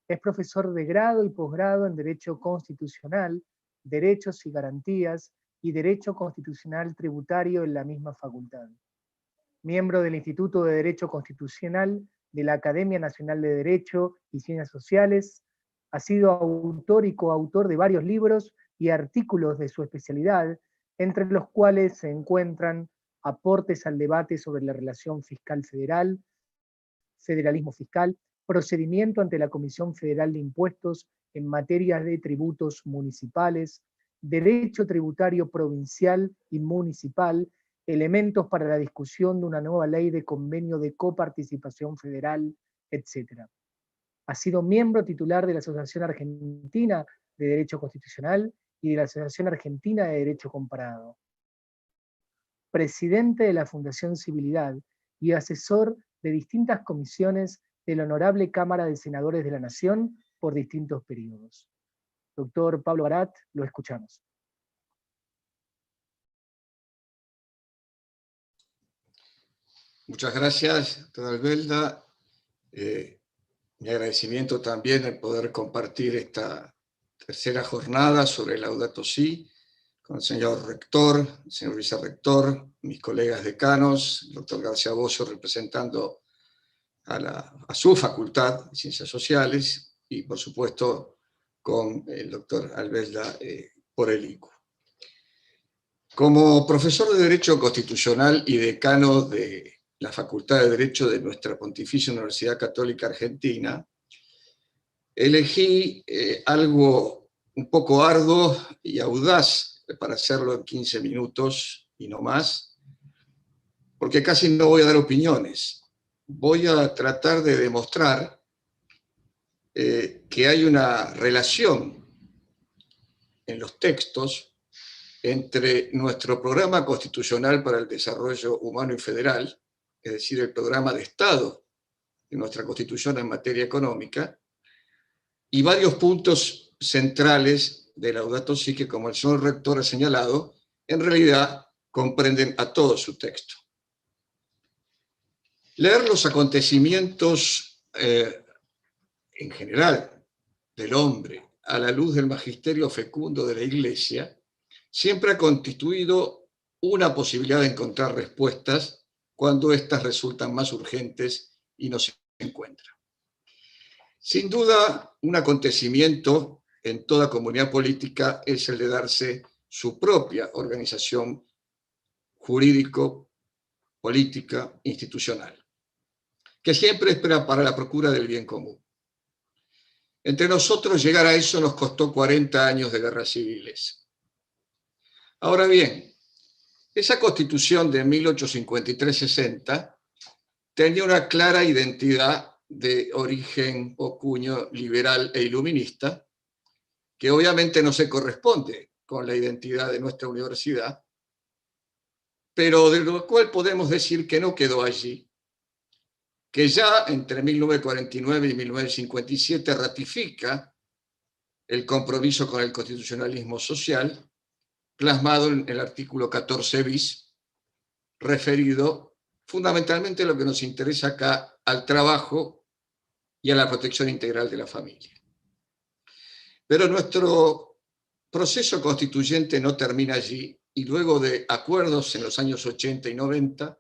es profesor de grado y posgrado en Derecho Constitucional, Derechos y Garantías y Derecho Constitucional Tributario en la misma facultad. Miembro del Instituto de Derecho Constitucional de la Academia Nacional de Derecho y Ciencias Sociales, ha sido autor y coautor de varios libros y artículos de su especialidad, entre los cuales se encuentran Aportes al debate sobre la relación fiscal federal, Federalismo fiscal, Procedimiento ante la Comisión Federal de Impuestos en materia de tributos municipales, Derecho tributario provincial y municipal, Elementos para la discusión de una nueva ley de convenio de coparticipación federal, etc. Ha sido miembro titular de la Asociación Argentina de Derecho Constitucional y de la Asociación Argentina de Derecho Comparado. Presidente de la Fundación Civilidad y asesor de distintas comisiones de la Honorable Cámara de Senadores de la Nación por distintos periodos. Doctor Pablo Garat, lo escuchamos. Muchas gracias, doctora Albelda. Mi agradecimiento también de poder compartir esta tercera jornada sobre Laudato Si con el señor rector, el señor vicerrector, mis colegas decanos, el doctor García Bosio representando a su facultad de Ciencias Sociales y, por supuesto, con el doctor Albelda por el ICU. Como profesor de Derecho Constitucional y decano de la Facultad de Derecho de nuestra Pontificia Universidad Católica Argentina, elegí algo un poco arduo y audaz para hacerlo en 15 minutos y no más, porque casi no voy a dar opiniones. Voy a tratar de demostrar que hay una relación en los textos entre nuestro programa constitucional para el desarrollo humano y federal, es decir, el programa de Estado de nuestra Constitución en materia económica, y varios puntos centrales de Laudato Si que, como el señor rector ha señalado, en realidad comprenden a todo su texto. Leer los acontecimientos en general del hombre a la luz del magisterio fecundo de la Iglesia siempre ha constituido una posibilidad de encontrar respuestas cuando éstas resultan más urgentes y no se encuentran. Sin duda, un acontecimiento en toda comunidad política es el de darse su propia organización jurídico, política, institucional, que siempre espera para la procura del bien común. Entre nosotros llegar a eso nos costó 40 años de guerras civiles. Ahora bien, esa Constitución de 1853-60 tenía una clara identidad de origen o cuño liberal e iluminista, que obviamente no se corresponde con la identidad de nuestra universidad, pero de lo cual podemos decir que no quedó allí, que ya entre 1949 y 1957 ratifica el compromiso con el constitucionalismo social, plasmado en el artículo 14 bis, referido fundamentalmente a lo que nos interesa acá, al trabajo y a la protección integral de la familia. Pero nuestro proceso constituyente no termina allí, y luego de acuerdos en los años 80 y 90,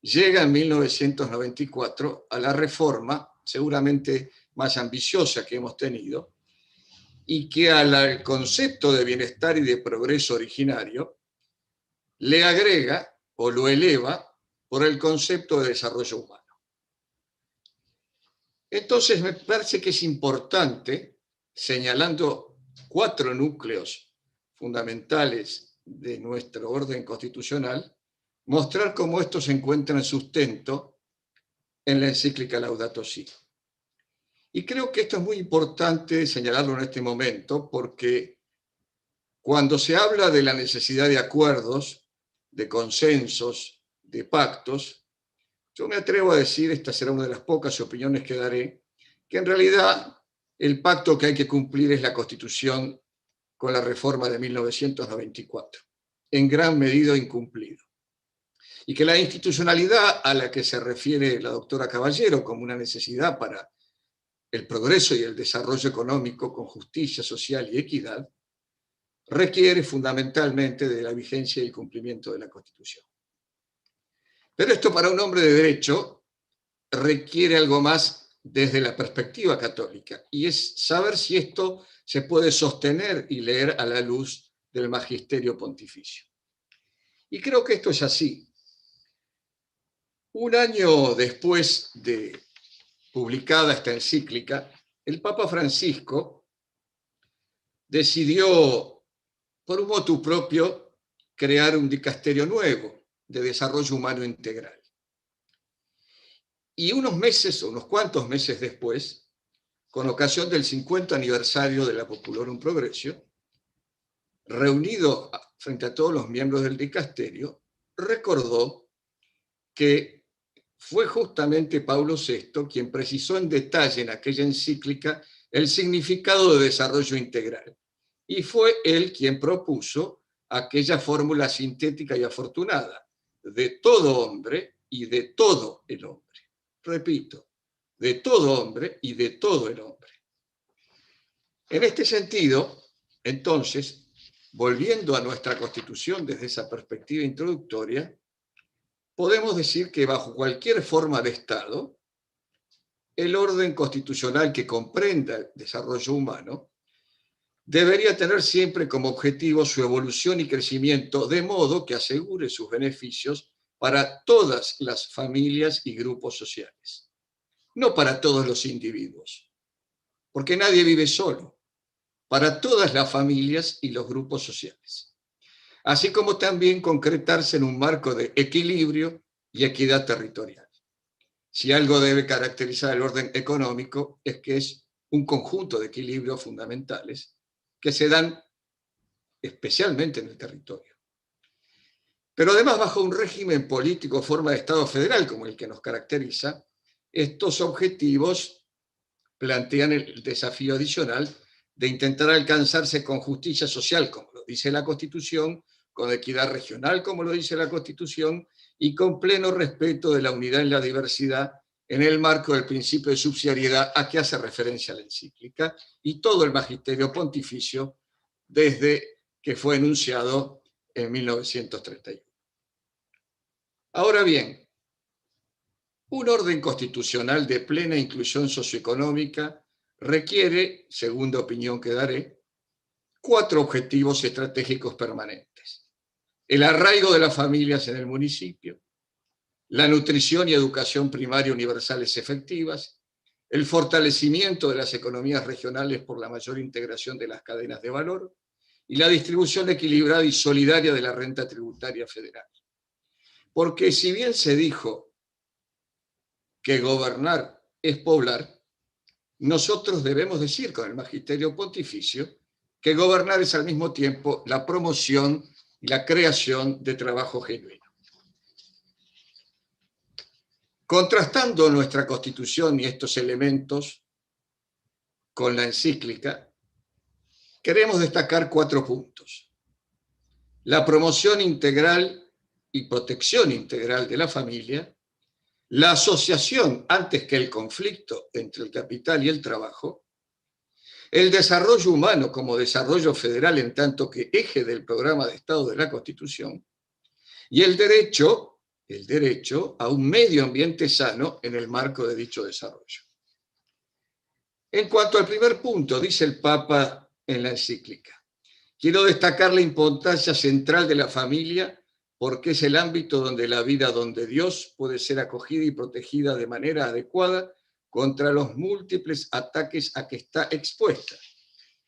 llega en 1994 a la reforma, seguramente más ambiciosa que hemos tenido, y que al concepto de bienestar y de progreso originario le agrega o lo eleva por el concepto de desarrollo humano. Entonces me parece que es importante, señalando 4 núcleos fundamentales de nuestro orden constitucional, mostrar cómo estos encuentran sustento en la encíclica Laudato Si. Y creo que esto es muy importante señalarlo en este momento, porque cuando se habla de la necesidad de acuerdos, de consensos, de pactos, yo me atrevo a decir, esta será una de las pocas opiniones que daré, que en realidad el pacto que hay que cumplir es la Constitución con la reforma de 1994, en gran medida incumplido. Y que la institucionalidad a la que se refiere la doctora Caballero como una necesidad para el progreso y el desarrollo económico con justicia social y equidad, requiere fundamentalmente de la vigencia y el cumplimiento de la Constitución. Pero esto para un hombre de derecho requiere algo más desde la perspectiva católica, y es saber si esto se puede sostener y leer a la luz del magisterio pontificio. Y creo que esto es así. Un año después de publicada esta encíclica, el Papa Francisco decidió, por un motu propio, crear un dicasterio nuevo de desarrollo humano integral. Y unos meses, o unos cuantos meses después, con ocasión del 50 aniversario de la Populorum Progressio, reunido frente a todos los miembros del dicasterio, recordó que fue justamente Pablo VI quien precisó en detalle en aquella encíclica el significado de desarrollo integral. Y fue él quien propuso aquella fórmula sintética y afortunada, de todo hombre y de todo el hombre. Repito, de todo hombre y de todo el hombre. En este sentido, entonces, volviendo a nuestra Constitución desde esa perspectiva introductoria, podemos decir que bajo cualquier forma de Estado, el orden constitucional que comprenda el desarrollo humano debería tener siempre como objetivo su evolución y crecimiento, de modo que asegure sus beneficios para todas las familias y grupos sociales, no para todos los individuos, porque nadie vive solo, para todas las familias y los grupos sociales, así como también concretarse en un marco de equilibrio y equidad territorial. Si algo debe caracterizar el orden económico es que es un conjunto de equilibrios fundamentales que se dan especialmente en el territorio. Pero además, bajo un régimen político o forma de Estado federal como el que nos caracteriza, estos objetivos plantean el desafío adicional de intentar alcanzarse con justicia social, como lo dice la Constitución, con equidad regional, como lo dice la Constitución, y con pleno respeto de la unidad en la diversidad en el marco del principio de subsidiariedad a que hace referencia la encíclica y todo el magisterio pontificio desde que fue enunciado en 1931. Ahora bien, un orden constitucional de plena inclusión socioeconómica requiere, según la opinión que daré, 4 objetivos estratégicos permanentes: el arraigo de las familias en el municipio, la nutrición y educación primaria universales efectivas, el fortalecimiento de las economías regionales por la mayor integración de las cadenas de valor y la distribución equilibrada y solidaria de la renta tributaria federal. Porque si bien se dijo que gobernar es poblar, nosotros debemos decir con el magisterio pontificio que gobernar es al mismo tiempo la promoción y la creación de trabajo genuino. Contrastando nuestra Constitución y estos elementos con la encíclica, queremos destacar 4 puntos. La promoción integral y protección integral de la familia, la asociación antes que el conflicto entre el capital y el trabajo, el desarrollo humano como desarrollo federal en tanto que eje del programa de Estado de la Constitución, y el derecho a un medio ambiente sano en el marco de dicho desarrollo. En cuanto al primer punto, dice el Papa en la encíclica, quiero destacar la importancia central de la familia porque es el ámbito donde la vida donde Dios puede ser acogida y protegida de manera adecuada contra los múltiples ataques a que está expuesta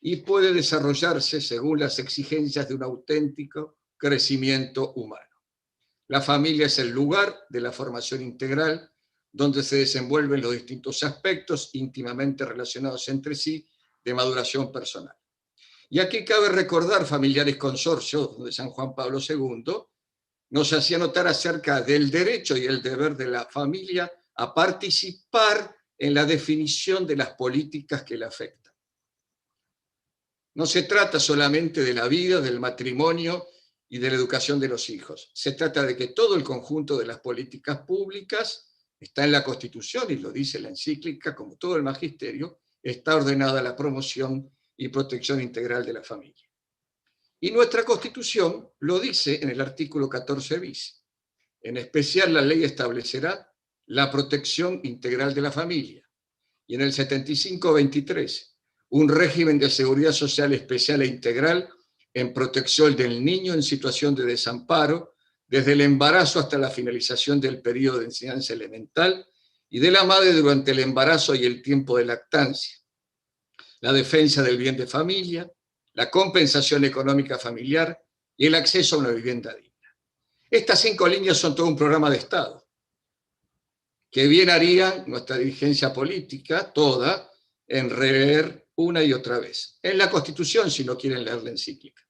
y puede desarrollarse según las exigencias de un auténtico crecimiento humano. La familia es el lugar de la formación integral donde se desenvuelven los distintos aspectos íntimamente relacionados entre sí de maduración personal. Y aquí cabe recordar Familiares Consorcios, donde San Juan Pablo II nos hacía notar acerca del derecho y el deber de la familia a participar en la definición de las políticas que la afectan. No se trata solamente de la vida, del matrimonio y de la educación de los hijos. Se trata de que todo el conjunto de las políticas públicas está en la Constitución, y lo dice la encíclica, como todo el magisterio, está ordenada la promoción y protección integral de la familia. Y nuestra Constitución lo dice en el artículo 14 bis. En especial, la ley establecerá la protección integral de la familia. Y en el 75-23, un régimen de seguridad social especial e integral en protección del niño en situación de desamparo, desde el embarazo hasta la finalización del periodo de enseñanza elemental, y de la madre durante el embarazo y el tiempo de lactancia. La defensa del bien de familia, la compensación económica familiar y el acceso a una vivienda digna. Estas 5 líneas son todo un programa de Estado, que bien haría nuestra dirigencia política, toda, en releer una y otra vez. En la Constitución, si no quieren leer la encíclica.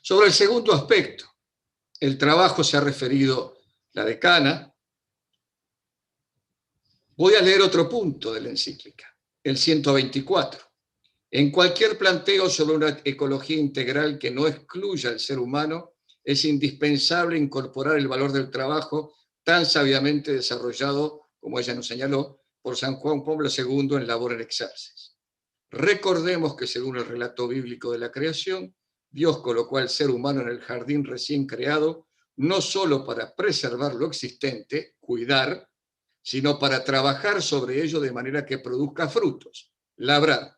Sobre el segundo aspecto, el trabajo, se ha referido la decana. Voy a leer otro punto de la encíclica, el 124. En cualquier planteo sobre una ecología integral que no excluya al ser humano, es indispensable incorporar el valor del trabajo tan sabiamente desarrollado, como ella nos señaló, por San Juan Pablo II en Labor en Exerces. Recordemos que según el relato bíblico de la creación, Dios colocó al ser humano en el jardín recién creado, no solo para preservar lo existente, cuidar, sino para trabajar sobre ello de manera que produzca frutos, labrar.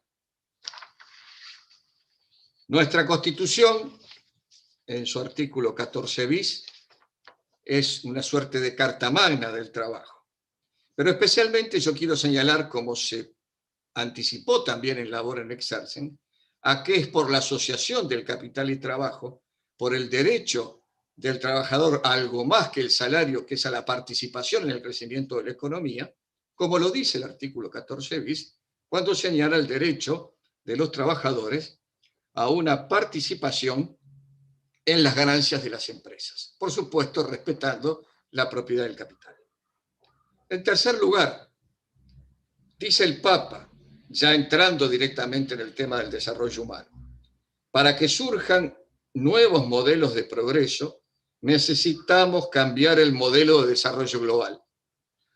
Nuestra Constitución, en su artículo 14 bis, es una suerte de carta magna del trabajo. Pero especialmente yo quiero señalar, como se anticipó también en Labor en Exercen, a que es por la asociación del capital y trabajo, por el derecho del trabajador a algo más que el salario, que es a la participación en el crecimiento de la economía, como lo dice el artículo 14 bis, cuando señala el derecho de los trabajadores a una participación en las ganancias de las empresas. Por supuesto, respetando la propiedad del capital. En tercer lugar, dice el Papa, ya entrando directamente en el tema del desarrollo humano, para que surjan nuevos modelos de progreso, necesitamos cambiar el modelo de desarrollo global,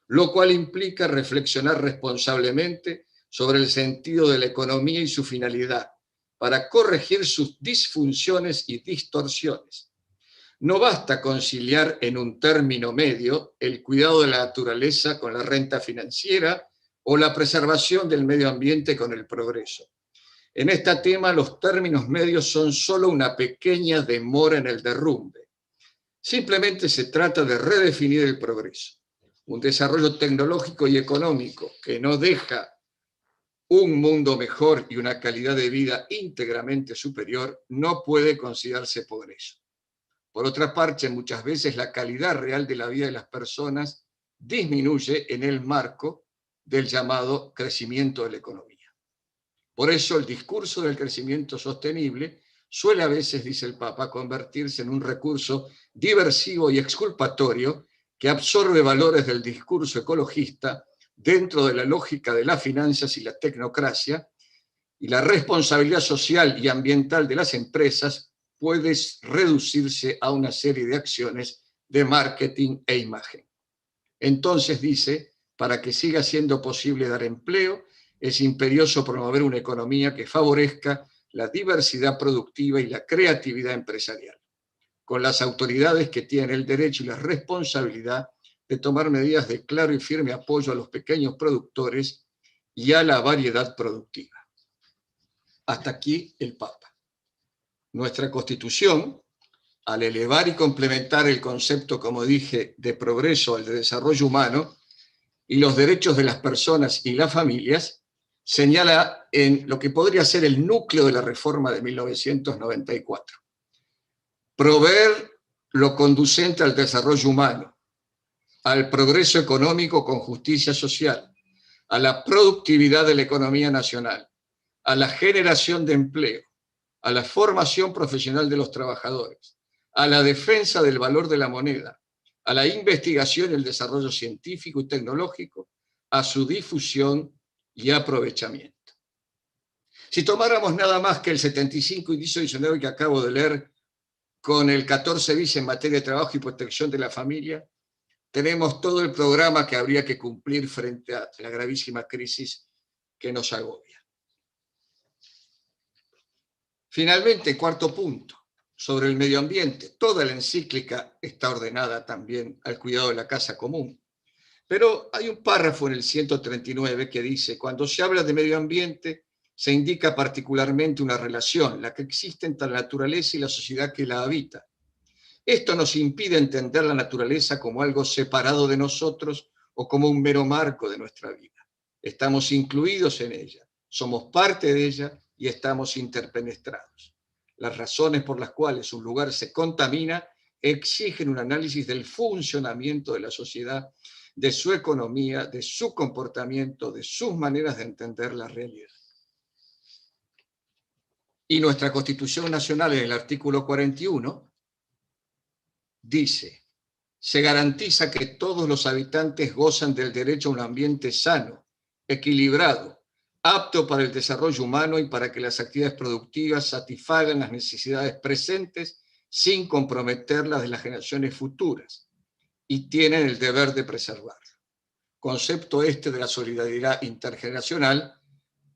lo cual implica reflexionar responsablemente sobre el sentido de la economía y su finalidad, para corregir sus disfunciones y distorsiones. No basta conciliar en un término medio el cuidado de la naturaleza con la renta financiera o la preservación del medio ambiente con el progreso. En este tema, los términos medios son solo una pequeña demora en el derrumbe. Simplemente se trata de redefinir el progreso. Un desarrollo tecnológico y económico que no deja un mundo mejor y una calidad de vida íntegramente superior no puede considerarse progreso. Por otra parte, muchas veces la calidad real de la vida de las personas disminuye en el marco del llamado crecimiento de la economía. Por eso el discurso del crecimiento sostenible suele a veces, dice el Papa, convertirse en un recurso diversivo y exculpatorio que absorbe valores del discurso ecologista dentro de la lógica de las finanzas y la tecnocracia, y la responsabilidad social y ambiental de las empresas puede reducirse a una serie de acciones de marketing e imagen. Entonces, dice, para que siga siendo posible dar empleo, es imperioso promover una economía que favorezca la diversidad productiva y la creatividad empresarial, con las autoridades que tienen el derecho y la responsabilidad de tomar medidas de claro y firme apoyo a los pequeños productores y a la variedad productiva. Hasta aquí el Papa. Nuestra Constitución, al elevar y complementar el concepto, como dije, de progreso al de desarrollo humano y los derechos de las personas y las familias, señala en lo que podría ser el núcleo de la reforma de 1994. Proveer lo conducente al desarrollo humano, al progreso económico con justicia social, a la productividad de la economía nacional, a la generación de empleo, a la formación profesional de los trabajadores, a la defensa del valor de la moneda, a la investigación y el desarrollo científico y tecnológico, a su difusión y aprovechamiento. Si tomáramos nada más que el 75 inciso 19 que acabo de leer, con el 14 bis en materia de trabajo y protección de la familia, tenemos todo el programa que habría que cumplir frente a la gravísima crisis que nos agobia. Finalmente, cuarto punto, sobre el medio ambiente. Toda la encíclica está ordenada también al cuidado de la casa común. Pero hay un párrafo en el 139 que dice, cuando se habla de medio ambiente, se indica particularmente una relación, la que existe entre la naturaleza y la sociedad que la habita. Esto nos impide entender la naturaleza como algo separado de nosotros o como un mero marco de nuestra vida. Estamos incluidos en ella, somos parte de ella y estamos interpenetrados. Las razones por las cuales un lugar se contamina exigen un análisis del funcionamiento de la sociedad, de su economía, de su comportamiento, de sus maneras de entender la realidad. Y nuestra Constitución Nacional, en el artículo 41, dice, se garantiza que todos los habitantes gozan del derecho a un ambiente sano, equilibrado, apto para el desarrollo humano y para que las actividades productivas satisfagan las necesidades presentes sin comprometerlas de las generaciones futuras, y tienen el deber de preservarlo. Concepto este de la solidaridad intergeneracional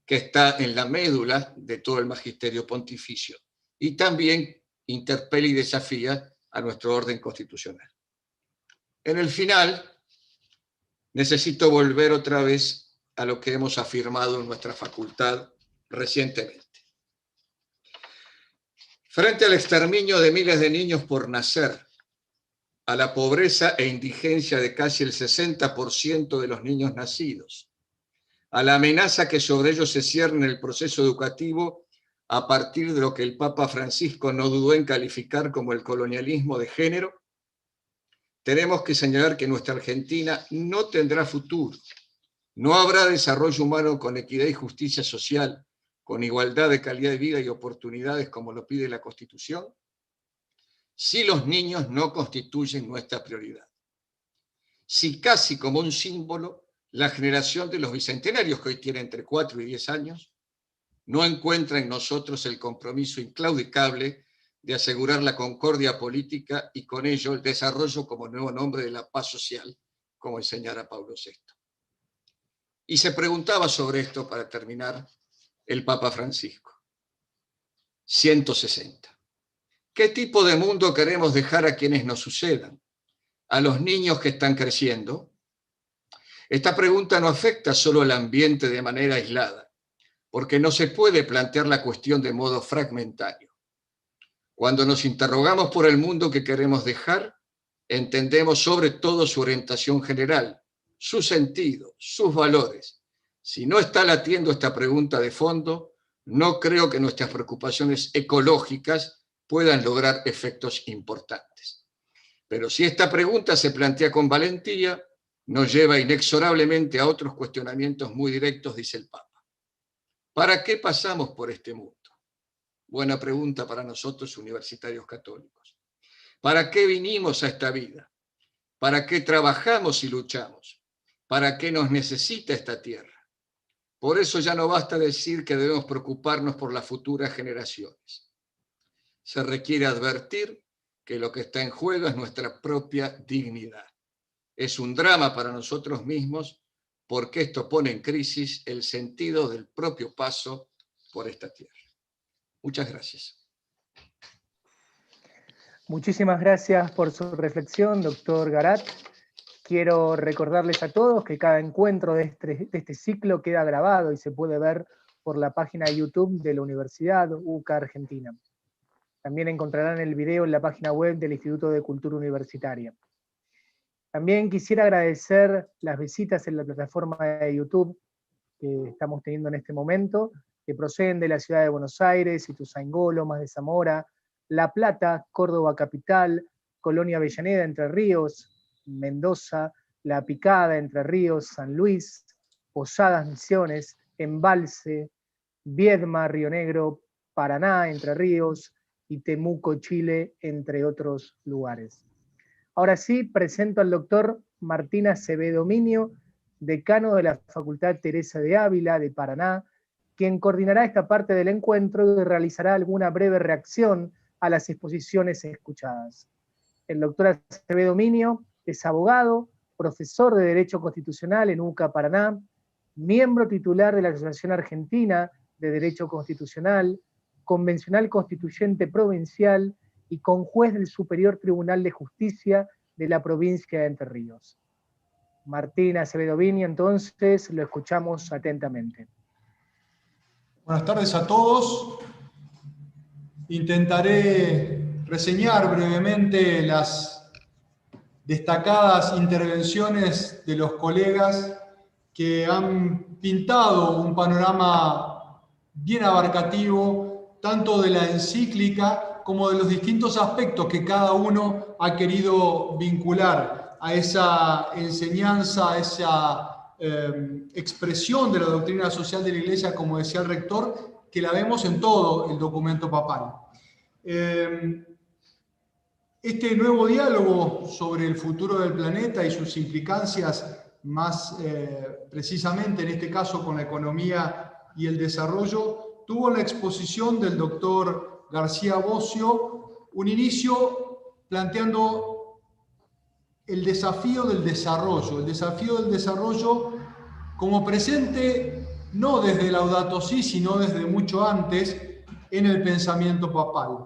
que está en la médula de todo el magisterio pontificio y también interpela y desafía a nuestro orden constitucional. En el final, necesito volver otra vez a lo que hemos afirmado en nuestra facultad recientemente. Frente al exterminio de miles de niños por nacer, a la pobreza e indigencia de casi el 60% de los niños nacidos, a la amenaza que sobre ellos se cierne el proceso educativo a partir de lo que el Papa Francisco no dudó en calificar como el colonialismo de género, tenemos que señalar que nuestra Argentina no tendrá futuro, no habrá desarrollo humano con equidad y justicia social, con igualdad de calidad de vida y oportunidades como lo pide la Constitución, si los niños no constituyen nuestra prioridad. Si casi como un símbolo, la generación de los bicentenarios, que hoy tiene entre 4 y 10 años, no encuentra en nosotros el compromiso inclaudicable de asegurar la concordia política y con ello el desarrollo como nuevo nombre de la paz social, como enseñara Pablo VI. Y se preguntaba sobre esto, para terminar, el Papa Francisco. 160. ¿Qué tipo de mundo queremos dejar a quienes nos sucedan? ¿A los niños que están creciendo? Esta pregunta no afecta solo al ambiente de manera aislada, porque no se puede plantear la cuestión de modo fragmentario. Cuando nos interrogamos por el mundo que queremos dejar, entendemos sobre todo su orientación general, su sentido, sus valores. Si no está latiendo esta pregunta de fondo, no creo que nuestras preocupaciones ecológicas puedan lograr efectos importantes. Pero si esta pregunta se plantea con valentía, nos lleva inexorablemente a otros cuestionamientos muy directos, dice el Papa. ¿Para qué pasamos por este mundo? Buena pregunta para nosotros, universitarios católicos. ¿Para qué vinimos a esta vida? ¿Para qué trabajamos y luchamos? ¿Para qué nos necesita esta tierra? Por eso ya no basta decir que debemos preocuparnos por las futuras generaciones. Se requiere advertir que lo que está en juego es nuestra propia dignidad. Es un drama para nosotros mismos porque esto pone en crisis el sentido del propio paso por esta tierra. Muchas gracias. Muchísimas gracias por su reflexión, doctor Garat. Quiero recordarles a todos que cada encuentro de este ciclo queda grabado y se puede ver por la página de YouTube de la Universidad UCA Argentina. También encontrarán el video en la página web del Instituto de Cultura Universitaria. También quisiera agradecer las visitas en la plataforma de YouTube que estamos teniendo en este momento, que proceden de la ciudad de Buenos Aires, Ituzaingó, Lomas de Zamora, La Plata, Córdoba Capital, Colonia Avellaneda, Entre Ríos, Mendoza, La Picada, Entre Ríos, San Luis, Posadas, Misiones, Embalse, Viedma, Río Negro, Paraná, Entre Ríos y Temuco, Chile, entre otros lugares. Ahora sí, presento al doctor Martín Acevedo Minio, decano de la Facultad Teresa de Ávila de Paraná, quien coordinará esta parte del encuentro y realizará alguna breve reacción a las exposiciones escuchadas. El doctor Acevedo Minio es abogado, profesor de Derecho Constitucional en UCA Paraná, miembro titular de la Asociación Argentina de Derecho Constitucional, convencional constituyente provincial y conjuez del Superior Tribunal de Justicia de la provincia de Entre Ríos. Martín Acevedo Minio, entonces, lo escuchamos atentamente. Buenas tardes a todos. Intentaré reseñar brevemente las destacadas intervenciones de los colegas que han pintado un panorama bien abarcativo, tanto de la encíclica como de los distintos aspectos que cada uno ha querido vincular a esa enseñanza, a esa expresión de la doctrina social de la Iglesia, como decía el rector, que la vemos en todo el documento papal. Este nuevo diálogo sobre el futuro del planeta y sus implicancias, más precisamente en este caso con la economía y el desarrollo, tuvo la exposición del doctor García Bocio un inicio planteando el desafío del desarrollo como presente no desde Laudato Si, sino desde mucho antes, en el pensamiento papal.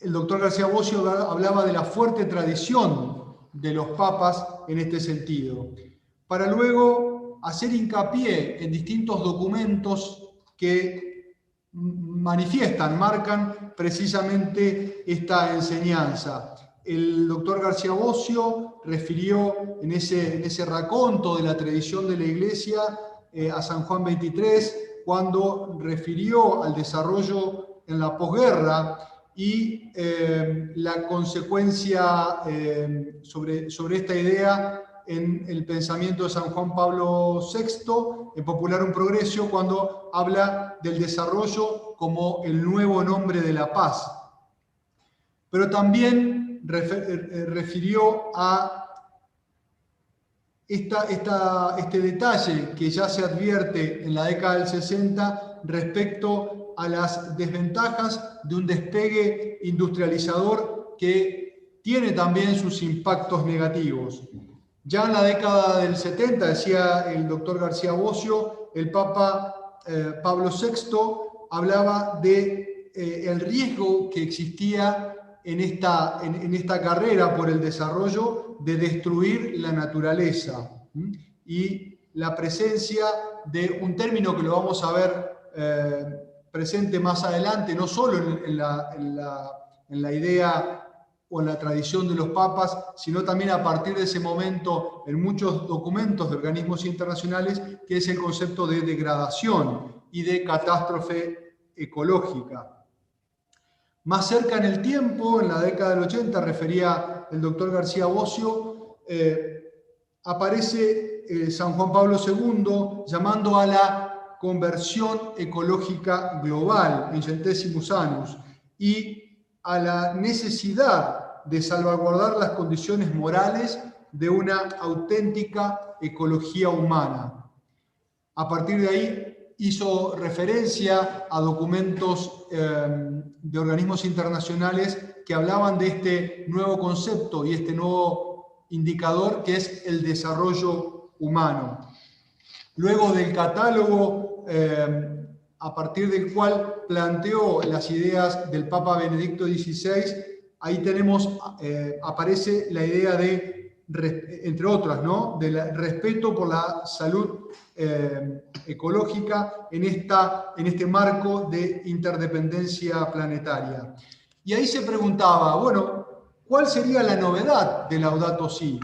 El doctor García Bossio hablaba de la fuerte tradición de los papas en este sentido, para luego hacer hincapié en distintos documentos que marcan precisamente esta enseñanza. El doctor García Bossio refirió en ese raconto de la tradición de la Iglesia a San Juan XXIII, cuando refirió al desarrollo en la posguerra y la consecuencia sobre esta idea en el pensamiento de San Juan Pablo VI, en Popularum Progressio, cuando habla del desarrollo como el nuevo nombre de la paz. Pero también refirió a este detalle que ya se advierte en la década del 60 respecto a las desventajas de un despegue industrializador que tiene también sus impactos negativos. Ya en la década del 70, decía el doctor García Bossio, el Papa Pablo VI hablaba de el riesgo que existía en esta carrera por el desarrollo de destruir la naturaleza y la presencia de un término que lo vamos a ver presente más adelante, no solo en la idea o en la tradición de los papas, sino también a partir de ese momento en muchos documentos de organismos internacionales, que es el concepto de degradación y de catástrofe ecológica. Más cerca en el tiempo, en la década del 80, refería el doctor García Bossio, aparece San Juan Pablo II llamando a la conversión ecológica global, en Centesimus Annus, y a la necesidad de salvaguardar las condiciones morales de una auténtica ecología humana. A partir de ahí hizo referencia a documentos de organismos internacionales que hablaban de este nuevo concepto y este nuevo indicador que es el desarrollo humano. Luego del catálogo a partir del cual planteó las ideas del Papa Benedicto XVI, ahí aparece la idea de, entre otras, ¿no?, del respeto por la salud ecológica en este marco de interdependencia planetaria. Y ahí se preguntaba, bueno, ¿cuál sería la novedad de Laudato Si?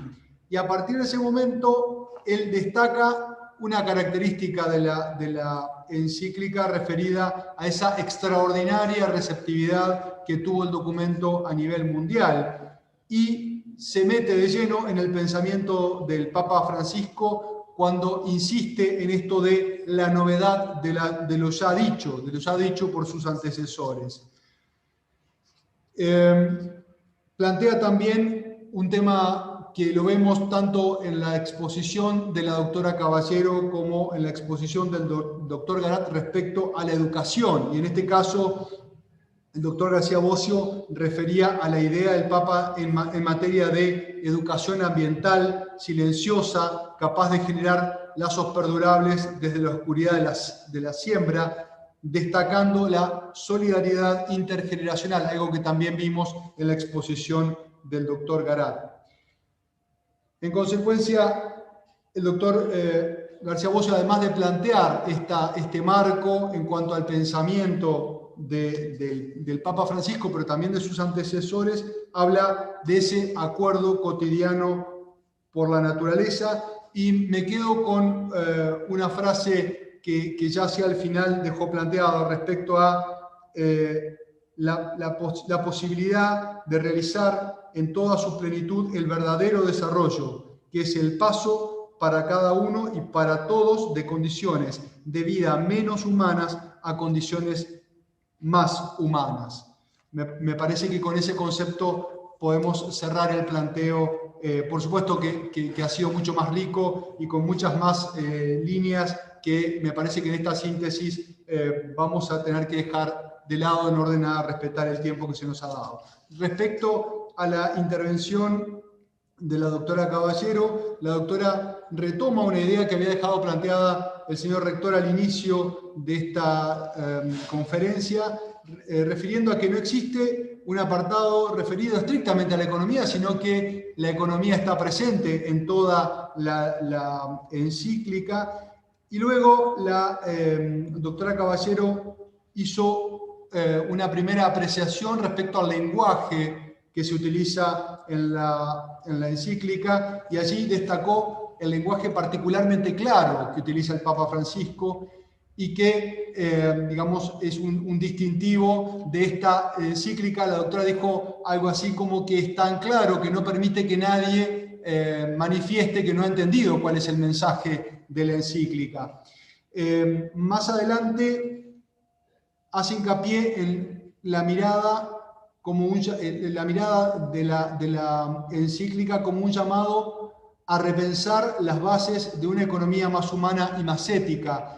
Y a partir de ese momento, él destaca una característica de la encíclica referida a esa extraordinaria receptividad que tuvo el documento a nivel mundial y se mete de lleno en el pensamiento del Papa Francisco cuando insiste en esto de la novedad de lo ya dicho por sus antecesores. Plantea también un tema que lo vemos tanto en la exposición de la doctora Caballero como en la exposición del doctor Garat respecto a la educación. Y en este caso, el doctor García Bossio refería a la idea del Papa en materia de educación ambiental silenciosa, capaz de generar lazos perdurables desde la oscuridad de la siembra, destacando la solidaridad intergeneracional, algo que también vimos en la exposición del doctor Garat. En consecuencia, el doctor García Bossio, además de plantear este marco en cuanto al pensamiento del Papa Francisco, pero también de sus antecesores, habla de ese acuerdo cotidiano por la naturaleza, y me quedo con una frase que ya hacia el final dejó planteado respecto a la posibilidad de realizar en toda su plenitud el verdadero desarrollo, que es el paso para cada uno y para todos de condiciones de vida menos humanas a condiciones más humanas. Me parece que con ese concepto podemos cerrar el planteo, por supuesto que ha sido mucho más rico y con muchas más líneas que me parece que en esta síntesis vamos a tener que dejar de lado en orden a respetar el tiempo que se nos ha dado. Respecto a la intervención de la doctora Caballero. La doctora retoma una idea que había dejado planteada el señor rector al inicio de esta conferencia, refiriendo a que no existe un apartado referido estrictamente a la economía, sino que la economía está presente en toda la encíclica. Y luego la doctora Caballero hizo una primera apreciación respecto al lenguaje que se utiliza en la encíclica, y allí destacó el lenguaje particularmente claro que utiliza el Papa Francisco y que, digamos, es un distintivo de esta encíclica. La doctora dijo algo así como que es tan claro que no permite que nadie manifieste que no ha entendido cuál es el mensaje de la encíclica. Más adelante hace hincapié en la mirada, la mirada de la encíclica como un llamado a repensar las bases de una economía más humana y más ética.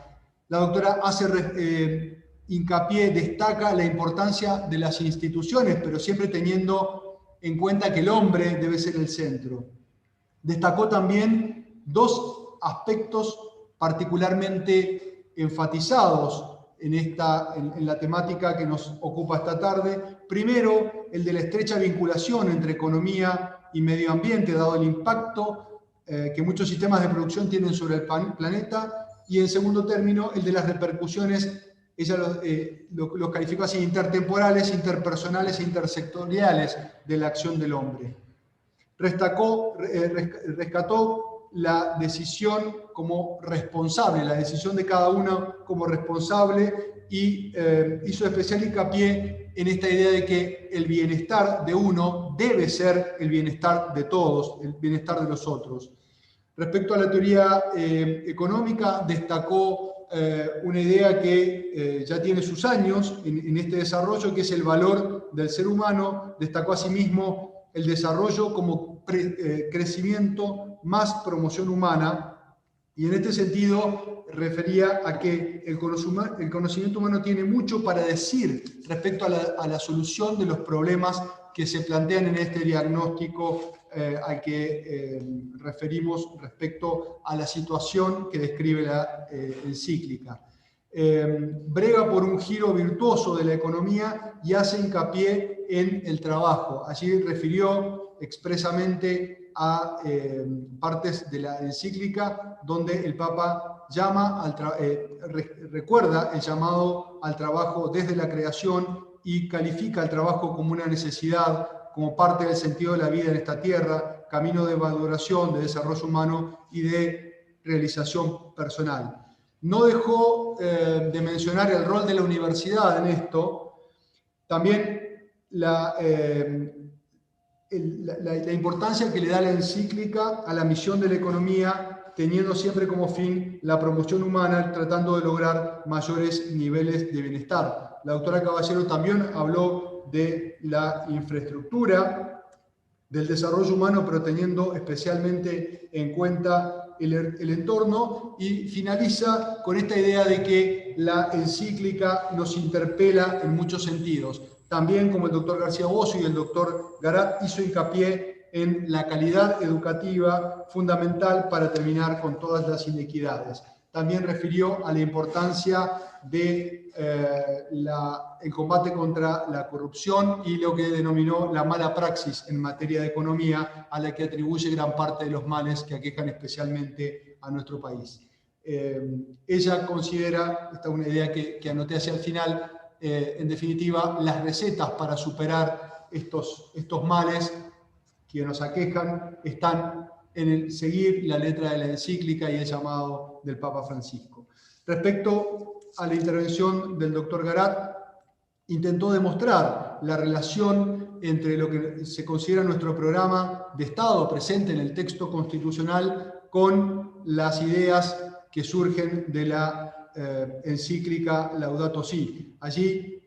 La doctora hace hincapié, destaca la importancia de las instituciones, pero siempre teniendo en cuenta que el hombre debe ser el centro. Destacó también dos aspectos particularmente enfatizados en la temática que nos ocupa esta tarde. Primero, el de la estrecha vinculación entre economía y medio ambiente, dado el impacto que muchos sistemas de producción tienen sobre el planeta. Y en segundo término, el de las repercusiones, ella lo calificó así: intertemporales, interpersonales e intersectoriales de la acción del hombre. Rescató la decisión como responsable, la decisión de cada uno como responsable, y hizo especial hincapié en esta idea de que el bienestar de uno debe ser el bienestar de todos, el bienestar de los otros. Respecto a la teoría económica, destacó una idea que ya tiene sus años en este desarrollo, que es el valor del ser humano. Destacó asimismo el desarrollo como crecimiento más promoción humana, y en este sentido refería a que el conocimiento humano tiene mucho para decir respecto a la solución de los problemas que se plantean en este diagnóstico al que referimos respecto a la situación que describe la encíclica. Brega por un giro virtuoso de la economía y hace hincapié en el trabajo. Allí refirió expresamente a partes de la encíclica donde el Papa recuerda el llamado al trabajo desde la creación y califica el trabajo como una necesidad, como parte del sentido de la vida en esta tierra, camino de maduración, de desarrollo humano y de realización personal. No dejó de mencionar el rol de la universidad en esto, también la importancia que le da la encíclica a la misión de la economía, teniendo siempre como fin la promoción humana, tratando de lograr mayores niveles de bienestar. La doctora Caballero también habló de la infraestructura, del desarrollo humano, pero teniendo especialmente en cuenta el entorno, y finaliza con esta idea de que la encíclica nos interpela en muchos sentidos. También, como el doctor García Bosio y el doctor Garat, hizo hincapié en la calidad educativa fundamental para terminar con todas las inequidades. También refirió a la importancia de el combate contra la corrupción y lo que denominó la mala praxis en materia de economía, a la que atribuye gran parte de los males que aquejan especialmente a nuestro país. Ella considera, esta es una idea que anoté hacia el final, en definitiva, las recetas para superar estos males que nos aquejan están en el seguir la letra de la encíclica y el llamado del Papa Francisco. Respecto a la intervención del doctor Garat, intentó demostrar la relación entre lo que se considera nuestro programa de Estado presente en el texto constitucional con las ideas que surgen de la encíclica Laudato Si. Allí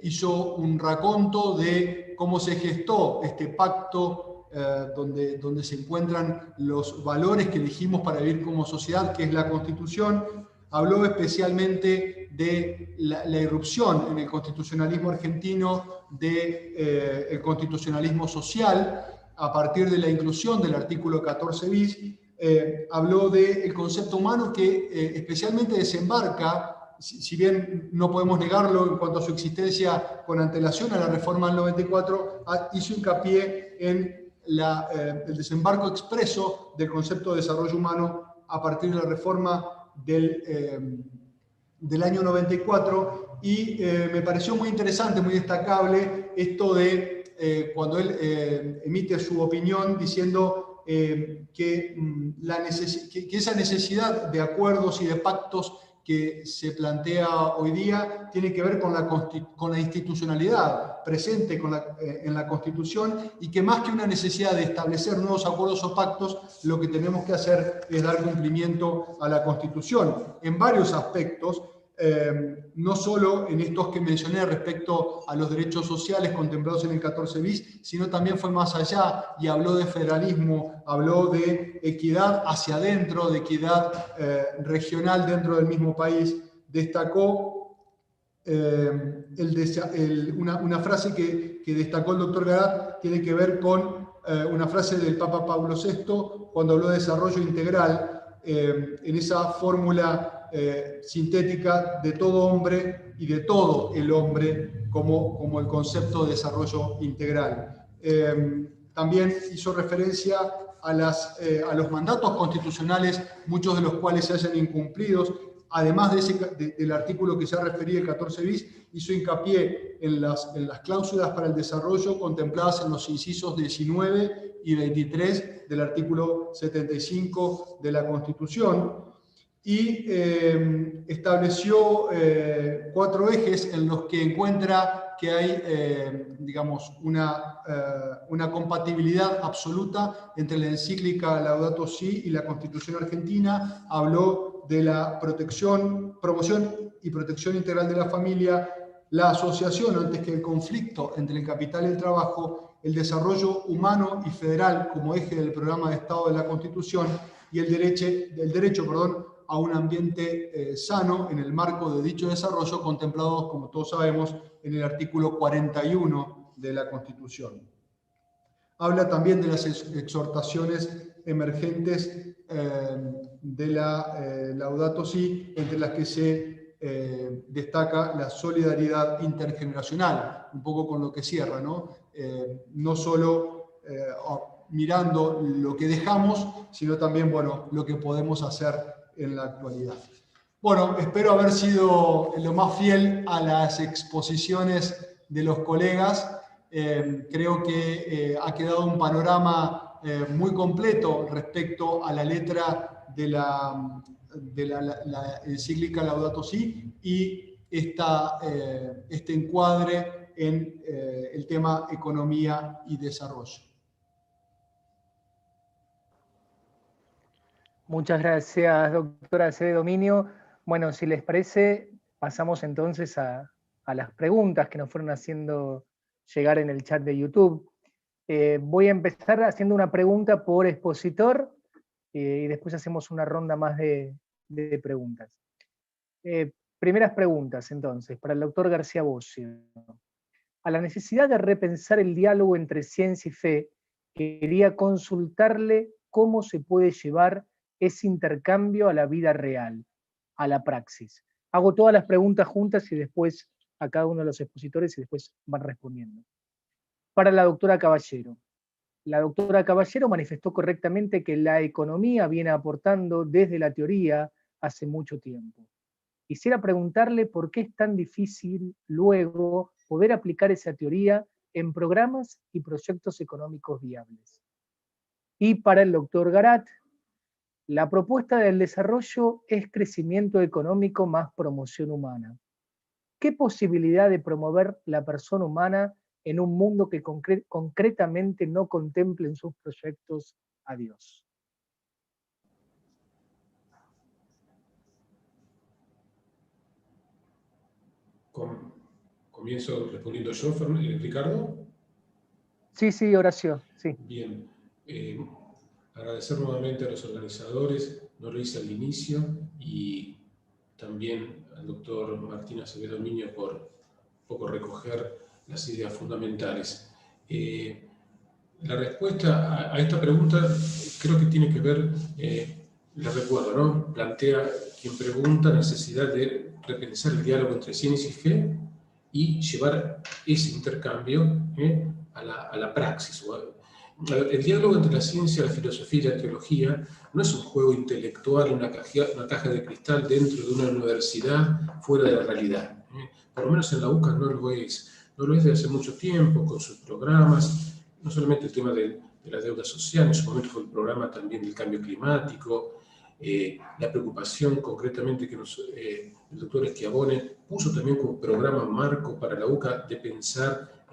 hizo un raconto de cómo se gestó este pacto donde se encuentran los valores que elegimos para vivir como sociedad, que es la Constitución. Habló especialmente de la irrupción en el constitucionalismo argentino del constitucionalismo social. a partir de la inclusión del artículo 14 bis, habló del concepto humano que especialmente desembarca, si bien no podemos negarlo en cuanto a su existencia con antelación a la reforma del 94, hizo hincapié en el desembarco expreso del concepto de desarrollo humano a partir de la reforma del año 94, y me pareció muy interesante, muy destacable esto de cuando él emite su opinión diciendo que esa necesidad de acuerdos y de pactos que se plantea hoy día tiene que ver con la institucionalidad presente en la Constitución, y que más que una necesidad de establecer nuevos acuerdos o pactos, lo que tenemos que hacer es dar cumplimiento a la Constitución en varios aspectos, no solo en estos que mencioné respecto a los derechos sociales contemplados en el 14 bis, sino también fue más allá y habló de federalismo, habló de equidad hacia adentro, de equidad regional dentro del mismo país. Destacó una frase que destacó el doctor Garat, tiene que ver con una frase del Papa Pablo VI cuando habló de desarrollo integral, en esa fórmula sintética de todo hombre y de todo el hombre como el concepto de desarrollo integral. También hizo referencia a los mandatos constitucionales, muchos de los cuales se hayan incumplidos. Además del artículo que ya referí, el 14 bis, hizo hincapié en las cláusulas para el desarrollo contempladas en los incisos 19 y 23 del artículo 75 de la Constitución, y estableció 4 ejes en los que encuentra que hay, digamos, una compatibilidad absoluta entre la encíclica Laudato Si y la Constitución argentina. Habló de la promoción y protección integral de la familia, la asociación antes que el conflicto entre el capital y el trabajo, el desarrollo humano y federal como eje del programa de Estado de la Constitución, y el derecho a un ambiente sano en el marco de dicho desarrollo, contemplados, como todos sabemos, en el artículo 41 de la Constitución. Habla también de las exhortaciones emergentes de la Laudato Si, entre las que se destaca la solidaridad intergeneracional, un poco con lo que cierra, ¿no? No solo mirando lo que dejamos, sino también, bueno, lo que podemos hacer en la actualidad. Bueno, espero haber sido lo más fiel a las exposiciones de los colegas. Creo que ha quedado un panorama muy completo respecto a la letra de la encíclica Laudato Si y este encuadre en el tema economía y desarrollo. Muchas gracias, doctora Acevedo Minio. Bueno, si les parece, pasamos entonces a las preguntas que nos fueron haciendo llegar en el chat de YouTube. Voy a empezar haciendo una pregunta por expositor y después hacemos una ronda más de preguntas. Primeras preguntas, entonces, para el doctor García Bossio. A la necesidad de repensar el diálogo entre ciencia y fe, quería consultarle cómo se puede llevar ese intercambio a la vida real, a la praxis. Hago todas las preguntas juntas y después a cada uno de los expositores y después van respondiendo. Para la doctora Caballero. La doctora Caballero manifestó correctamente que la economía viene aportando desde la teoría hace mucho tiempo. Quisiera preguntarle por qué es tan difícil luego poder aplicar esa teoría en programas y proyectos económicos viables. Y para el doctor Garat, la propuesta del desarrollo es crecimiento económico más promoción humana. ¿Qué posibilidad de promover la persona humana en un mundo que concretamente no contemple en sus proyectos a Dios? ¿Comienzo respondiendo yo, Ricardo? Sí, Horacio, sí. Bien. Agradecer nuevamente a los organizadores, no lo hice al inicio, y también al doctor Martín Acevedo Minio por un poco recoger las ideas fundamentales. La respuesta a esta pregunta creo que tiene que ver, les recuerdo, ¿no? Plantea quien pregunta la necesidad de repensar el diálogo entre ciencia y fe y llevar ese intercambio a la praxis. El diálogo entre la ciencia, la filosofía y la teología no es un juego intelectual, una caja de cristal dentro de una universidad fuera de la realidad. Por lo menos en la UCA no lo es. No lo es desde hace mucho tiempo, con sus programas, no solamente el tema de la deuda social, en su momento fue el programa también del cambio climático, la preocupación concretamente que el doctor Schiavone puso también como programa marco para la UCA de pensar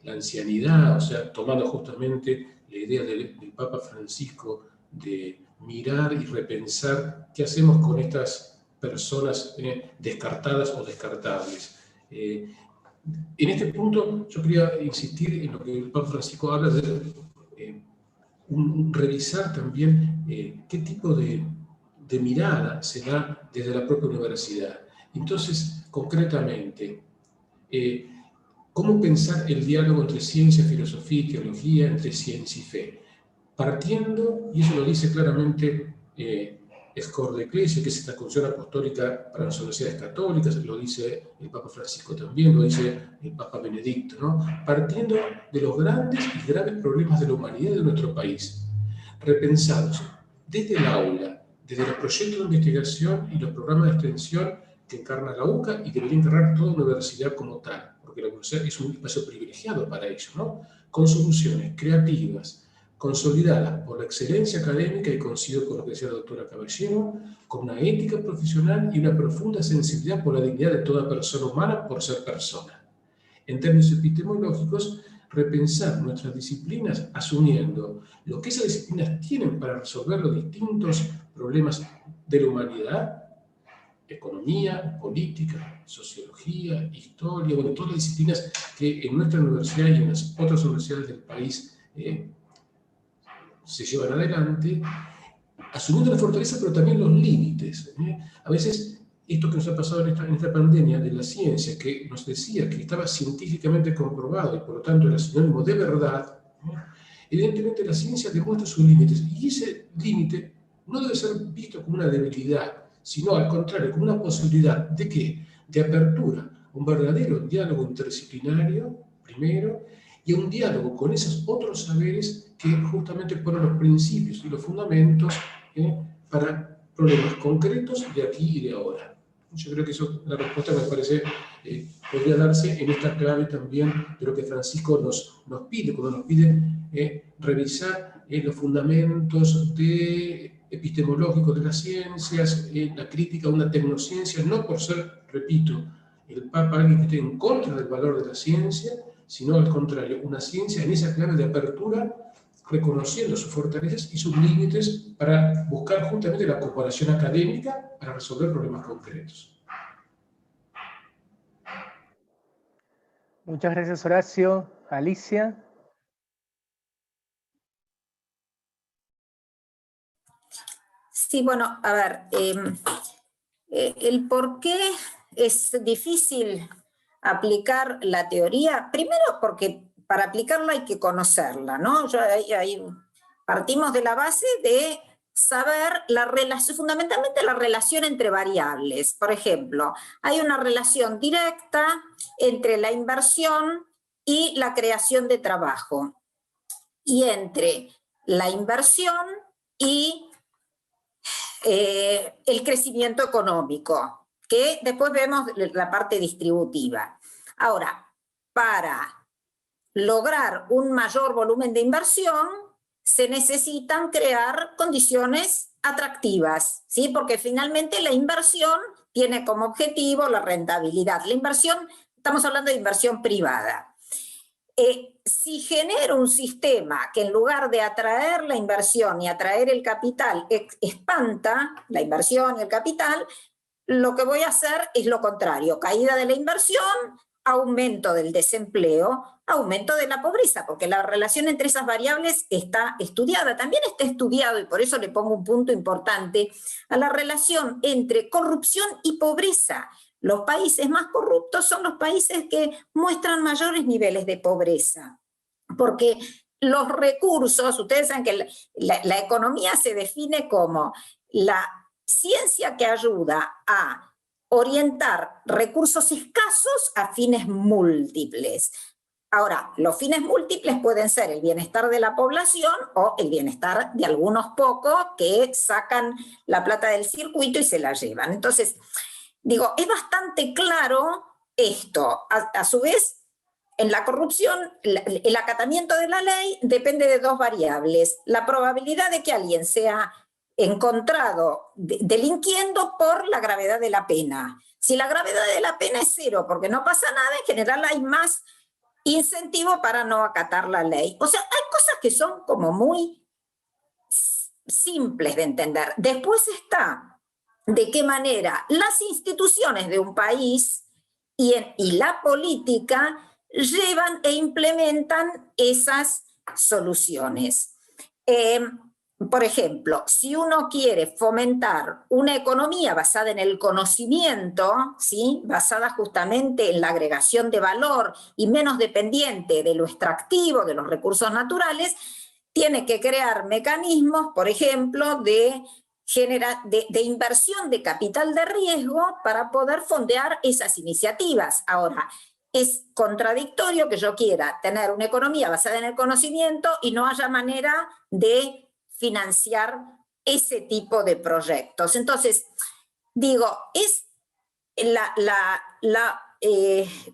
la ancianidad, o sea, tomando justamente la idea del Papa Francisco de mirar y repensar qué hacemos con estas personas descartadas o descartables. En este punto yo quería insistir en lo que el Papa Francisco habla de revisar también qué tipo de mirada se da desde la propia universidad. Entonces, concretamente, ¿cómo pensar el diálogo entre ciencia, filosofía y teología, entre ciencia y fe? Partiendo, y eso lo dice claramente Scor de Ecclesia, que es esta función apostólica para las universidades católicas, lo dice el Papa Francisco también, lo dice el Papa Benedicto, ¿no? Partiendo de los grandes y graves problemas de la humanidad de nuestro país, repensados desde el aula, desde los proyectos de investigación y los programas de extensión que encarna la UCA y que debería encarnar toda universidad como tal, porque la universidad es un espacio privilegiado para ello, ¿no? Con soluciones creativas, consolidadas por la excelencia académica, y coincido con lo que decía la doctora Caballero, con una ética profesional y una profunda sensibilidad por la dignidad de toda persona humana por ser persona. En términos epistemológicos, repensar nuestras disciplinas asumiendo lo que esas disciplinas tienen para resolver los distintos problemas de la humanidad, economía, política, sociología, historia, bueno, todas las disciplinas que en nuestra universidad y en las otras universidades del país se llevan adelante, asumiendo la fortaleza, pero también los límites. A veces, esto que nos ha pasado en esta pandemia de la ciencia, que nos decía que estaba científicamente comprobado y por lo tanto era sinónimo de verdad, evidentemente la ciencia demuestra sus límites, y ese límite no debe ser visto como una debilidad, sino al contrario, como una posibilidad de ¿qué? De apertura, un verdadero diálogo interdisciplinario, primero, y un diálogo con esos otros saberes que justamente ponen los principios y los fundamentos para problemas concretos de aquí y de ahora. Yo creo que eso, la respuesta me parece, podría darse en esta clave también de lo que Francisco nos pide, cuando nos pide revisar los fundamentos epistemológicos de las ciencias, la crítica a una tecnociencia, no por ser, repito, el Papa alguien que esté en contra del valor de la ciencia, sino al contrario, una ciencia en esa clave de apertura, reconociendo sus fortalezas y sus límites para buscar justamente la cooperación académica para resolver problemas concretos. Muchas gracias, Horacio. Alicia. Sí, bueno, a ver, el por qué es difícil aplicar la teoría, primero porque para aplicarla hay que conocerla, ¿no? Partimos de la base de saber la relación, fundamentalmente la relación entre variables. Por ejemplo, hay una relación directa entre la inversión y la creación de trabajo, y entre la inversión y el crecimiento económico, que después vemos la parte distributiva. Ahora, para lograr un mayor volumen de inversión, se necesitan crear condiciones atractivas, ¿sí? Porque finalmente la inversión tiene como objetivo la rentabilidad. La inversión, estamos hablando de inversión privada. Si genero un sistema que en lugar de atraer la inversión y atraer el capital, espanta la inversión y el capital, lo que voy a hacer es lo contrario: caída de la inversión, aumento del desempleo, aumento de la pobreza, porque la relación entre esas variables está estudiada. También está estudiado, y por eso le pongo un punto importante, a la relación entre corrupción y pobreza. Los países más corruptos son los países que muestran mayores niveles de pobreza, porque los recursos, ustedes saben que la economía se define como la ciencia que ayuda a orientar recursos escasos a fines múltiples. Ahora, los fines múltiples pueden ser el bienestar de la población o el bienestar de algunos pocos que sacan la plata del circuito y se la llevan. Entonces, digo, es bastante claro esto. A su vez, en la corrupción, el acatamiento de la ley depende de dos variables. La probabilidad de que alguien sea encontrado delinquiendo por la gravedad de la pena. Si la gravedad de la pena es 0 porque no pasa nada, en general hay más incentivo para no acatar la ley. O sea, hay cosas que son como muy simples de entender. Después está de qué manera las instituciones de un país y la política llevan e implementan esas soluciones. Por ejemplo, si uno quiere fomentar una economía basada en el conocimiento, ¿sí? Basada justamente en la agregación de valor y menos dependiente de lo extractivo, de los recursos naturales, tiene que crear mecanismos, por ejemplo, de inversión de capital de riesgo para poder fondear esas iniciativas. Ahora, es contradictorio que yo quiera tener una economía basada en el conocimiento y no haya manera de financiar ese tipo de proyectos. Entonces, digo, es la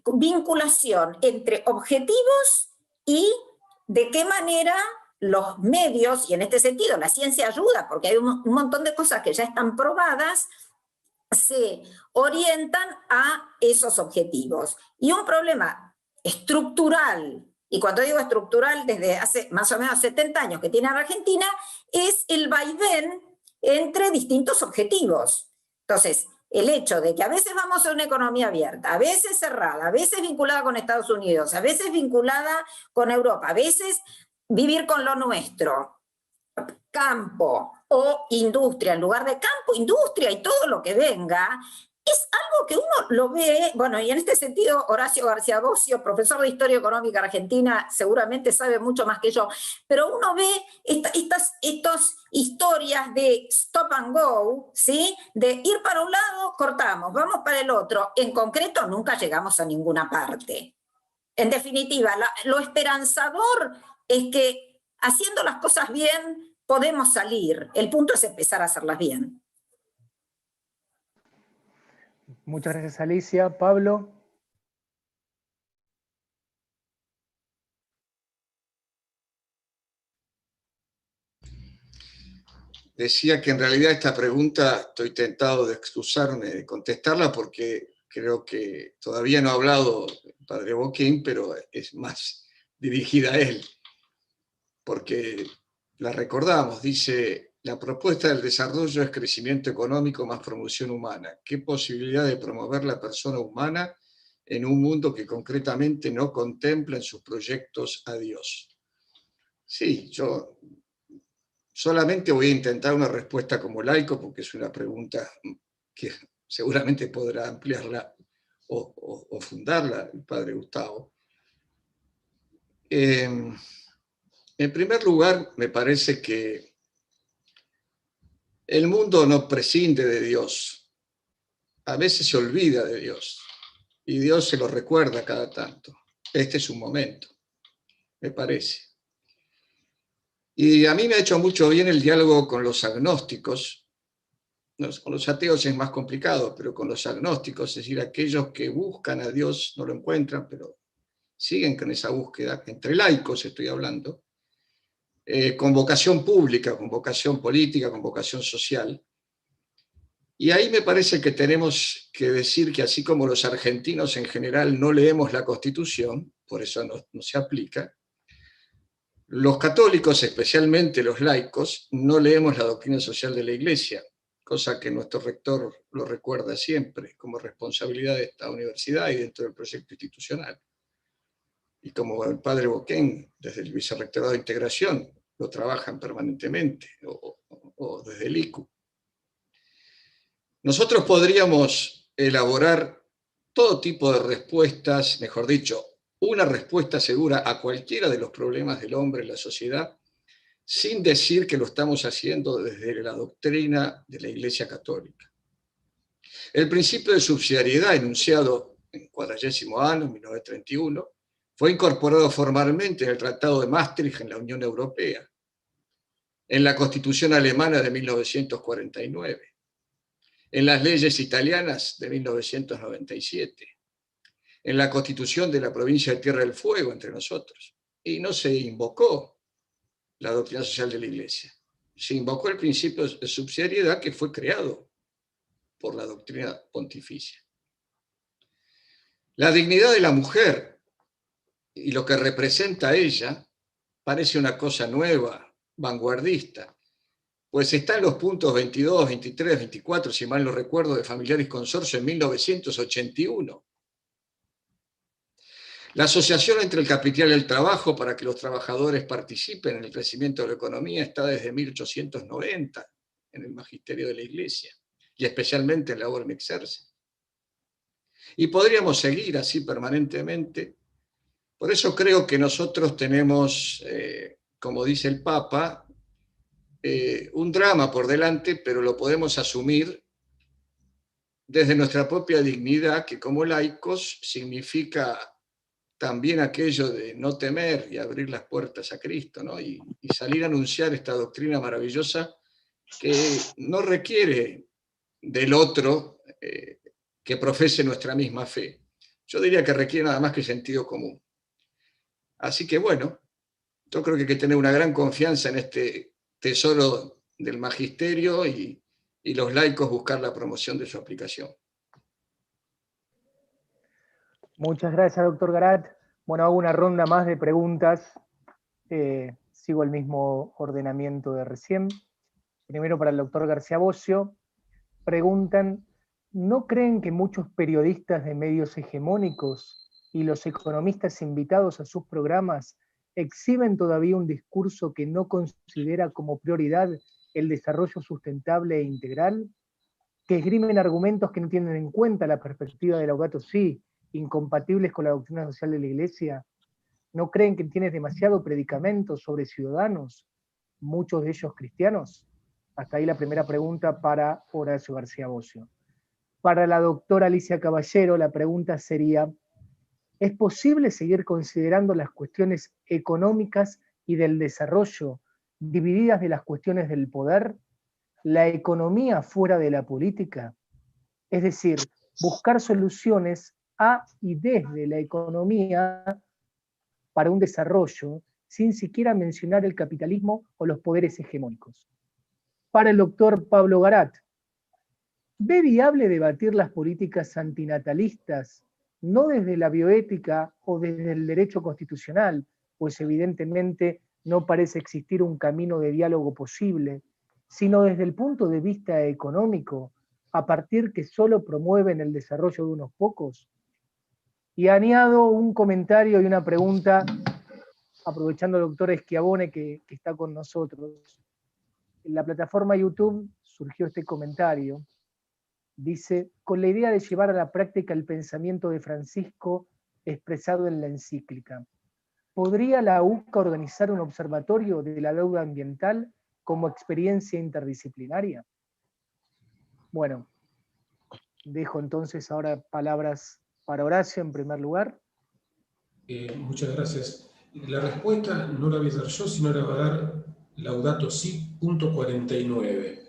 vinculación entre objetivos y de qué manera los medios, y en este sentido la ciencia ayuda, porque hay un montón de cosas que ya están probadas, se orientan a esos objetivos. Y un problema estructural, y cuando digo estructural, desde hace más o menos 70 años que tiene Argentina, es el vaivén entre distintos objetivos. Entonces, el hecho de que a veces vamos a una economía abierta, a veces cerrada, a veces vinculada con Estados Unidos, a veces vinculada con Europa, a veces vivir con lo nuestro, campo o industria, en lugar de campo, industria y todo lo que venga, es algo que uno lo ve, bueno, y en este sentido Horacio García Bossio, profesor de Historia Económica Argentina, seguramente sabe mucho más que yo, pero uno ve estas historias de stop and go, ¿sí? De ir para un lado, cortamos, vamos para el otro. En concreto, nunca llegamos a ninguna parte. En definitiva, lo esperanzador es que haciendo las cosas bien podemos salir. El punto es empezar a hacerlas bien. Muchas gracias, Alicia. Pablo. Decía que en realidad esta pregunta estoy tentado de excusarme de contestarla porque creo que todavía no ha hablado el padre Boquín, pero es más dirigida a él, porque la recordamos, dice: la propuesta del desarrollo es crecimiento económico más promoción humana. ¿Qué posibilidad de promover la persona humana en un mundo que concretamente no contempla en sus proyectos a Dios? Sí, yo solamente voy a intentar una respuesta como laico, porque es una pregunta que seguramente podrá ampliarla o fundarla el padre Gustavo. En primer lugar, me parece que el mundo no prescinde de Dios. A veces se olvida de Dios y Dios se lo recuerda cada tanto. Este es un momento, me parece. Y a mí me ha hecho mucho bien el diálogo con los agnósticos. Con los ateos es más complicado, pero con los agnósticos, es decir, aquellos que buscan a Dios, no lo encuentran, pero siguen con esa búsqueda, entre laicos estoy hablando, con vocación pública, con vocación política, con vocación social. Y ahí me parece que tenemos que decir que así como los argentinos en general no leemos la Constitución, por eso no se aplica, los católicos, especialmente los laicos, no leemos la doctrina social de la Iglesia, cosa que nuestro rector lo recuerda siempre como responsabilidad de esta universidad y dentro del proyecto institucional. Y como el padre Boquén, desde el Vicerrectorado de Integración, lo trabajan permanentemente, o desde el ICU. Nosotros podríamos elaborar todo tipo de respuestas, mejor dicho, una respuesta segura a cualquiera de los problemas del hombre en la sociedad, sin decir que lo estamos haciendo desde la doctrina de la Iglesia Católica. El principio de subsidiariedad enunciado en 40º año, en 1931, fue incorporado formalmente en el Tratado de Maastricht en la Unión Europea, en la Constitución alemana de 1949, en las leyes italianas de 1997, en la Constitución de la provincia de Tierra del Fuego, entre nosotros. Y no se invocó la doctrina social de la Iglesia. Se invocó el principio de subsidiariedad que fue creado por la doctrina pontificia. La dignidad de la mujer y lo que representa ella parece una cosa nueva, vanguardista, pues está en los puntos 22, 23, 24, si mal no recuerdo, de Familiares Consorcio en 1981. La asociación entre el capital y el trabajo para que los trabajadores participen en el crecimiento de la economía está desde 1890 en el magisterio de la Iglesia, y especialmente en la Orme Exerce. Y podríamos seguir así permanentemente. Por eso creo que nosotros tenemos, como dice el Papa, un drama por delante, pero lo podemos asumir desde nuestra propia dignidad, que como laicos significa también aquello de no temer y abrir las puertas a Cristo, ¿no? Y salir a anunciar esta doctrina maravillosa que no requiere del otro que profese nuestra misma fe. Yo diría que requiere nada más que sentido común. Así que bueno, yo creo que hay que tener una gran confianza en este tesoro del magisterio y los laicos buscar la promoción de su aplicación. Muchas gracias, doctor Garat. Bueno, hago una ronda más de preguntas. Sigo el mismo ordenamiento de recién. Primero para el doctor García Bocio. Preguntan, ¿no creen que muchos periodistas de medios hegemónicos y los economistas invitados a sus programas exhiben todavía un discurso que no considera como prioridad el desarrollo sustentable e integral? ¿Que esgrimen argumentos que no tienen en cuenta la perspectiva de Laudato Si, incompatibles con la doctrina social de la Iglesia? ¿No creen que tiene demasiado predicamento sobre ciudadanos, muchos de ellos cristianos? Hasta ahí la primera pregunta para Horacio García Bocio. Para la doctora Alicia Caballero, la pregunta sería, ¿es posible seguir considerando las cuestiones económicas y del desarrollo divididas de las cuestiones del poder? ¿La economía fuera de la política? Es decir, buscar soluciones a y desde la economía para un desarrollo, sin siquiera mencionar el capitalismo o los poderes hegemónicos. Para el doctor Pablo Garat, ¿ve viable debatir las políticas antinatalistas, no desde la bioética o desde el derecho constitucional, pues evidentemente no parece existir un camino de diálogo posible, sino desde el punto de vista económico, a partir que solo promueven el desarrollo de unos pocos? Y añado un comentario y una pregunta, aprovechando al doctor Schiavone que está con nosotros. En la plataforma YouTube surgió este comentario. Dice, con la idea de llevar a la práctica el pensamiento de Francisco expresado en la encíclica, ¿podría la UCA organizar un observatorio de la deuda ambiental como experiencia interdisciplinaria? Bueno, dejo entonces ahora palabras para Horacio en primer lugar. Muchas gracias. La respuesta no la voy a dar yo, sino la va a dar Laudato Si, punto 49.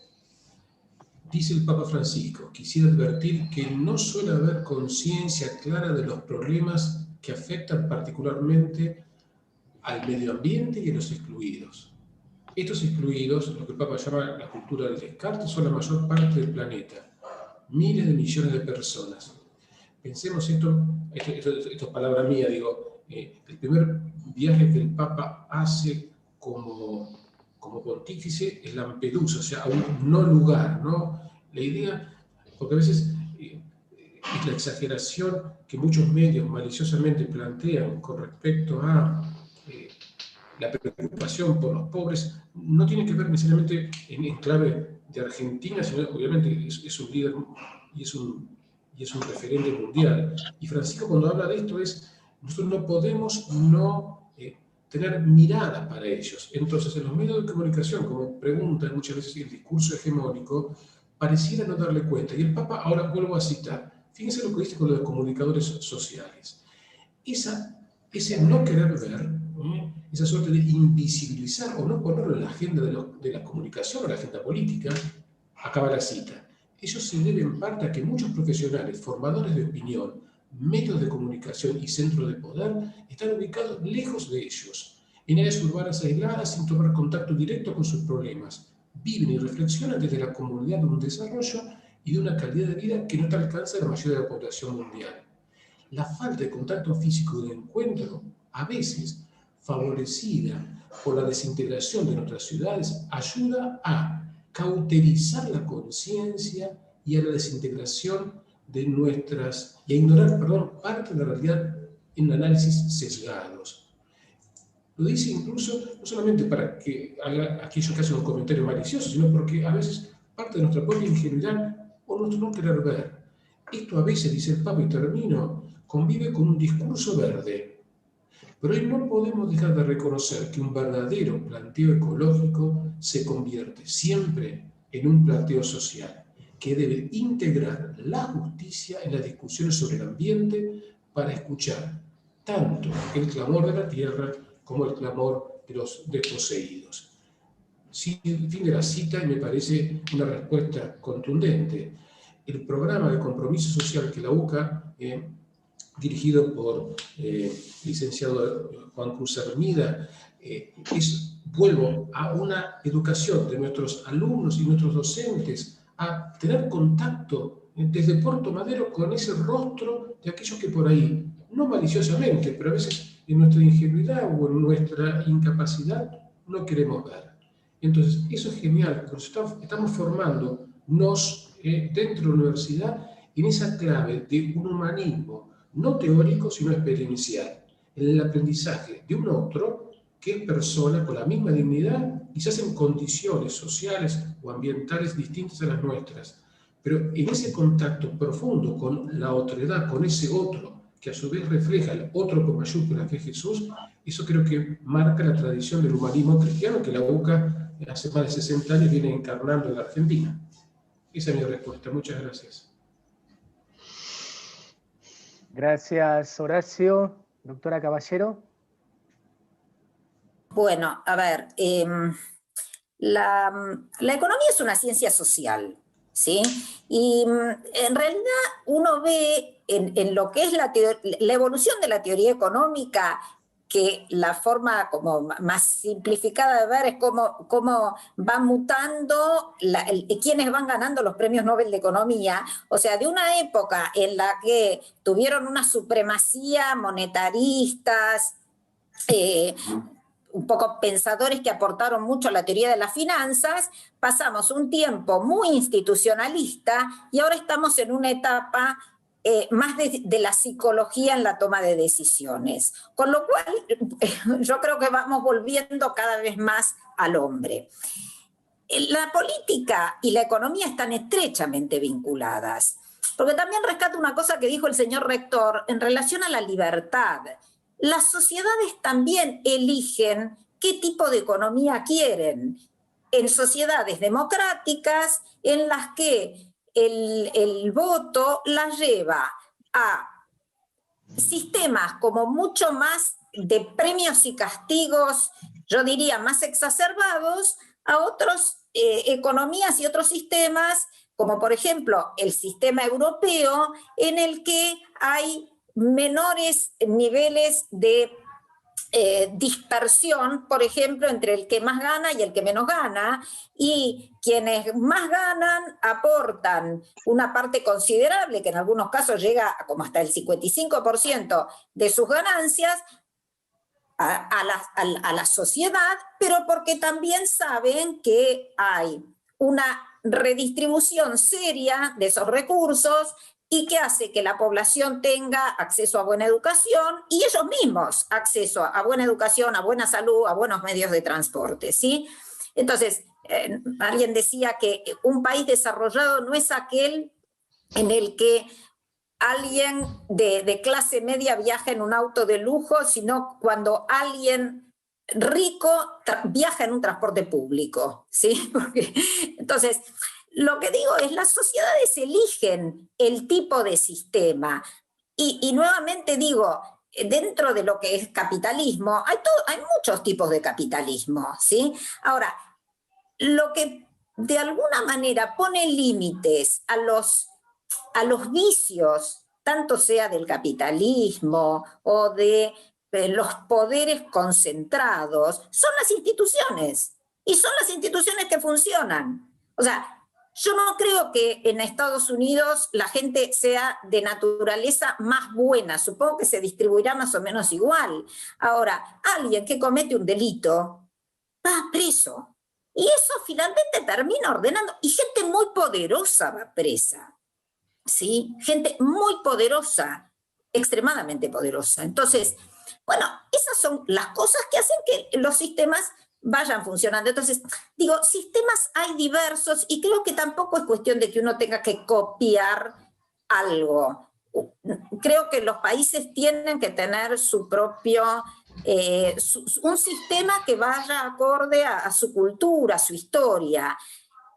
Dice el Papa Francisco, quisiera advertir que no suele haber conciencia clara de los problemas que afectan particularmente al medio ambiente y a los excluidos. Estos excluidos, lo que el Papa llama la cultura del descarte, son la mayor parte del planeta, miles de millones de personas. Pensemos esto es palabra mía, digo, el primer viaje que el Papa hace como pontífice es Lampedusa, o sea, a un no lugar, ¿no? La idea, porque a veces es la exageración que muchos medios maliciosamente plantean con respecto a la preocupación por los pobres, no tiene que ver necesariamente en clave de Argentina, sino obviamente es un líder y es un referente mundial. Y Francisco cuando habla de esto es nosotros no podemos no tener mirada para ellos. Entonces, en los medios de comunicación, como preguntan muchas veces el discurso hegemónico, pareciera no darle cuenta. Y el Papa, ahora vuelvo a citar, fíjense lo que dice con los comunicadores sociales. Ese no querer ver, esa suerte de invisibilizar o no ponerlo en la agenda de la comunicación o la agenda política, acaba la cita. Eso se debe en parte a que muchos profesionales, formadores de opinión, medios de comunicación y centros de poder están ubicados lejos de ellos, en áreas urbanas aisladas sin tomar contacto directo con sus problemas. Viven y reflexionan desde la comunidad de un desarrollo y de una calidad de vida que no te alcanza la mayoría de la población mundial. La falta de contacto físico y de encuentro, a veces favorecida por la desintegración de nuestras ciudades, ayuda a cauterizar la conciencia y a la desintegración de nuestras, y a ignorar, parte de la realidad en análisis sesgados. Lo dice incluso, no solamente para que haga aquellos que hacen un comentario malicioso, sino porque a veces parte de nuestra propia ingenuidad o nuestro no querer ver. Esto a veces, dice el Papa, y termino, convive con un discurso verde. Pero hoy no podemos dejar de reconocer que un verdadero planteo ecológico se convierte siempre en un planteo social, que debe integrar la justicia en las discusiones sobre el ambiente para escuchar tanto el clamor de la tierra como el clamor de los desposeídos. Sí, fin de la cita, y me parece una respuesta contundente. El programa de compromiso social que la UCA, dirigido por el licenciado Juan Cruz Hermida, vuelvo a una educación de nuestros alumnos y nuestros docentes, a tener contacto desde Puerto Madero con ese rostro de aquellos que por ahí, no maliciosamente, pero a veces en nuestra ingenuidad o en nuestra incapacidad, no queremos ver. Entonces, eso es genial, porque estamos formándonos dentro de la universidad en esa clave de un humanismo no teórico, sino experiencial, en el aprendizaje de un otro que es persona con la misma dignidad, quizás en condiciones sociales o ambientales distintas a las nuestras, pero en ese contacto profundo con la otredad, con ese otro, que a su vez refleja el otro con mayúsculas que es Jesús, eso creo que marca la tradición del humanismo cristiano que la UCA hace más de 60 años viene encarnando en la Argentina. Esa es mi respuesta. Muchas gracias. Gracias, Horacio. Doctora Caballero. Bueno, a ver, la economía es una ciencia social, ¿sí? Y en realidad uno ve en lo que es la evolución de la teoría económica, que la forma como más simplificada de ver es cómo van mutando quienes van ganando los premios Nobel de Economía. O sea, de una época en la que tuvieron una supremacía monetaristas, un poco pensadores que aportaron mucho a la teoría de las finanzas, pasamos un tiempo muy institucionalista y ahora estamos en una etapa más de la psicología en la toma de decisiones. Con lo cual, yo creo que vamos volviendo cada vez más al hombre. La política y la economía están estrechamente vinculadas, porque también rescato una cosa que dijo el señor rector en relación a la libertad. Las sociedades también eligen qué tipo de economía quieren. En sociedades democráticas en las que el voto las lleva a sistemas como mucho más de premios y castigos, yo diría más exacerbados, a otras economías y otros sistemas, como por ejemplo el sistema europeo, en el que hay menores niveles de dispersión, por ejemplo, entre el que más gana y el que menos gana, y quienes más ganan aportan una parte considerable, que en algunos casos llega a como hasta el 55% de sus ganancias, a la sociedad, pero porque también saben que hay una redistribución seria de esos recursos y que hace que la población tenga acceso a buena educación y ellos mismos acceso a buena educación, a buena salud, a buenos medios de transporte, ¿sí? Entonces, alguien decía que un país desarrollado no es aquel en el que alguien de clase media viaja en un auto de lujo, sino cuando alguien rico viaja en un transporte público, ¿sí? Porque, entonces, lo que digo es, las sociedades eligen el tipo de sistema. Y nuevamente digo, dentro de lo que es capitalismo, hay muchos tipos de capitalismo, ¿sí? Ahora, lo que de alguna manera pone límites a los vicios, tanto sea del capitalismo o de los poderes concentrados, son las instituciones. Y son las instituciones que funcionan. O sea, yo no creo que en Estados Unidos la gente sea de naturaleza más buena. Supongo que se distribuirá más o menos igual. Ahora, alguien que comete un delito va preso. Y eso finalmente termina ordenando. Y gente muy poderosa va presa. ¿Sí? Gente muy poderosa, extremadamente poderosa. Entonces, bueno, esas son las cosas que hacen que los sistemas vayan funcionando. Entonces, digo, sistemas hay diversos y creo que tampoco es cuestión de que uno tenga que copiar algo. Creo que los países tienen que tener su propio, un sistema que vaya acorde a su cultura, a su historia.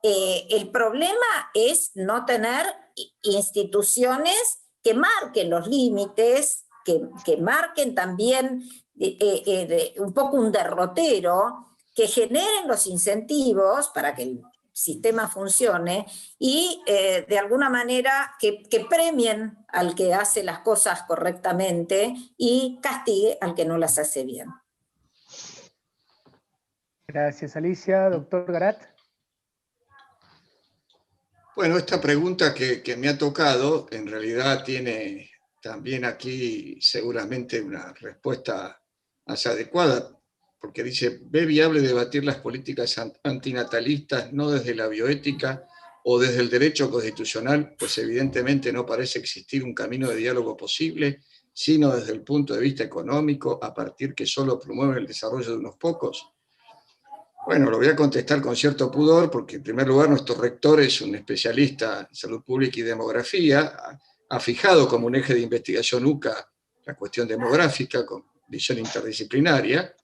El problema es no tener instituciones que marquen los límites, que marquen también un poco un derrotero, que generen los incentivos para que el sistema funcione y de alguna manera que premien al que hace las cosas correctamente y castigue al que no las hace bien. Gracias, Alicia. Doctor Garat. Bueno, esta pregunta que me ha tocado en realidad tiene también aquí seguramente una respuesta más adecuada, porque dice, ¿ve viable debatir las políticas antinatalistas no desde la bioética o desde el derecho constitucional? Pues evidentemente no parece existir un camino de diálogo posible, sino desde el punto de vista económico, a partir que solo promueve el desarrollo de unos pocos. Bueno, lo voy a contestar con cierto pudor, porque en primer lugar nuestro rector es un especialista en salud pública y demografía, ha fijado como un eje de investigación UCA la cuestión demográfica con visión interdisciplinaria,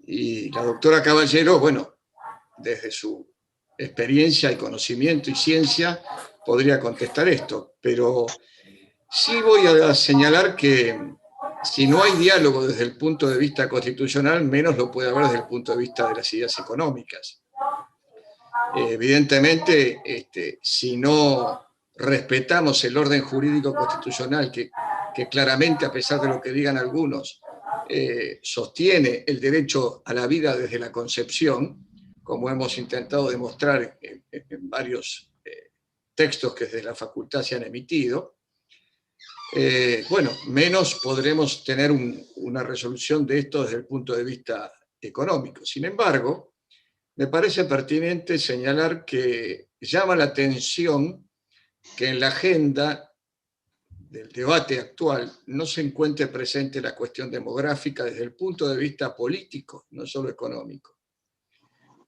y la doctora Caballero, bueno, desde su experiencia y conocimiento y ciencia, podría contestar esto, pero sí voy a señalar que si no hay diálogo desde el punto de vista constitucional, menos lo puede haber desde el punto de vista de las ideas económicas. Evidentemente, si no respetamos el orden jurídico constitucional, que claramente, a pesar de lo que digan algunos, sostiene el derecho a la vida desde la concepción, como hemos intentado demostrar en varios textos que desde la facultad se han emitido, bueno, menos podremos tener una resolución de esto desde el punto de vista económico. Sin embargo, me parece pertinente señalar que llama la atención que en la agenda del debate actual no se encuentre presente la cuestión demográfica desde el punto de vista político, no solo económico.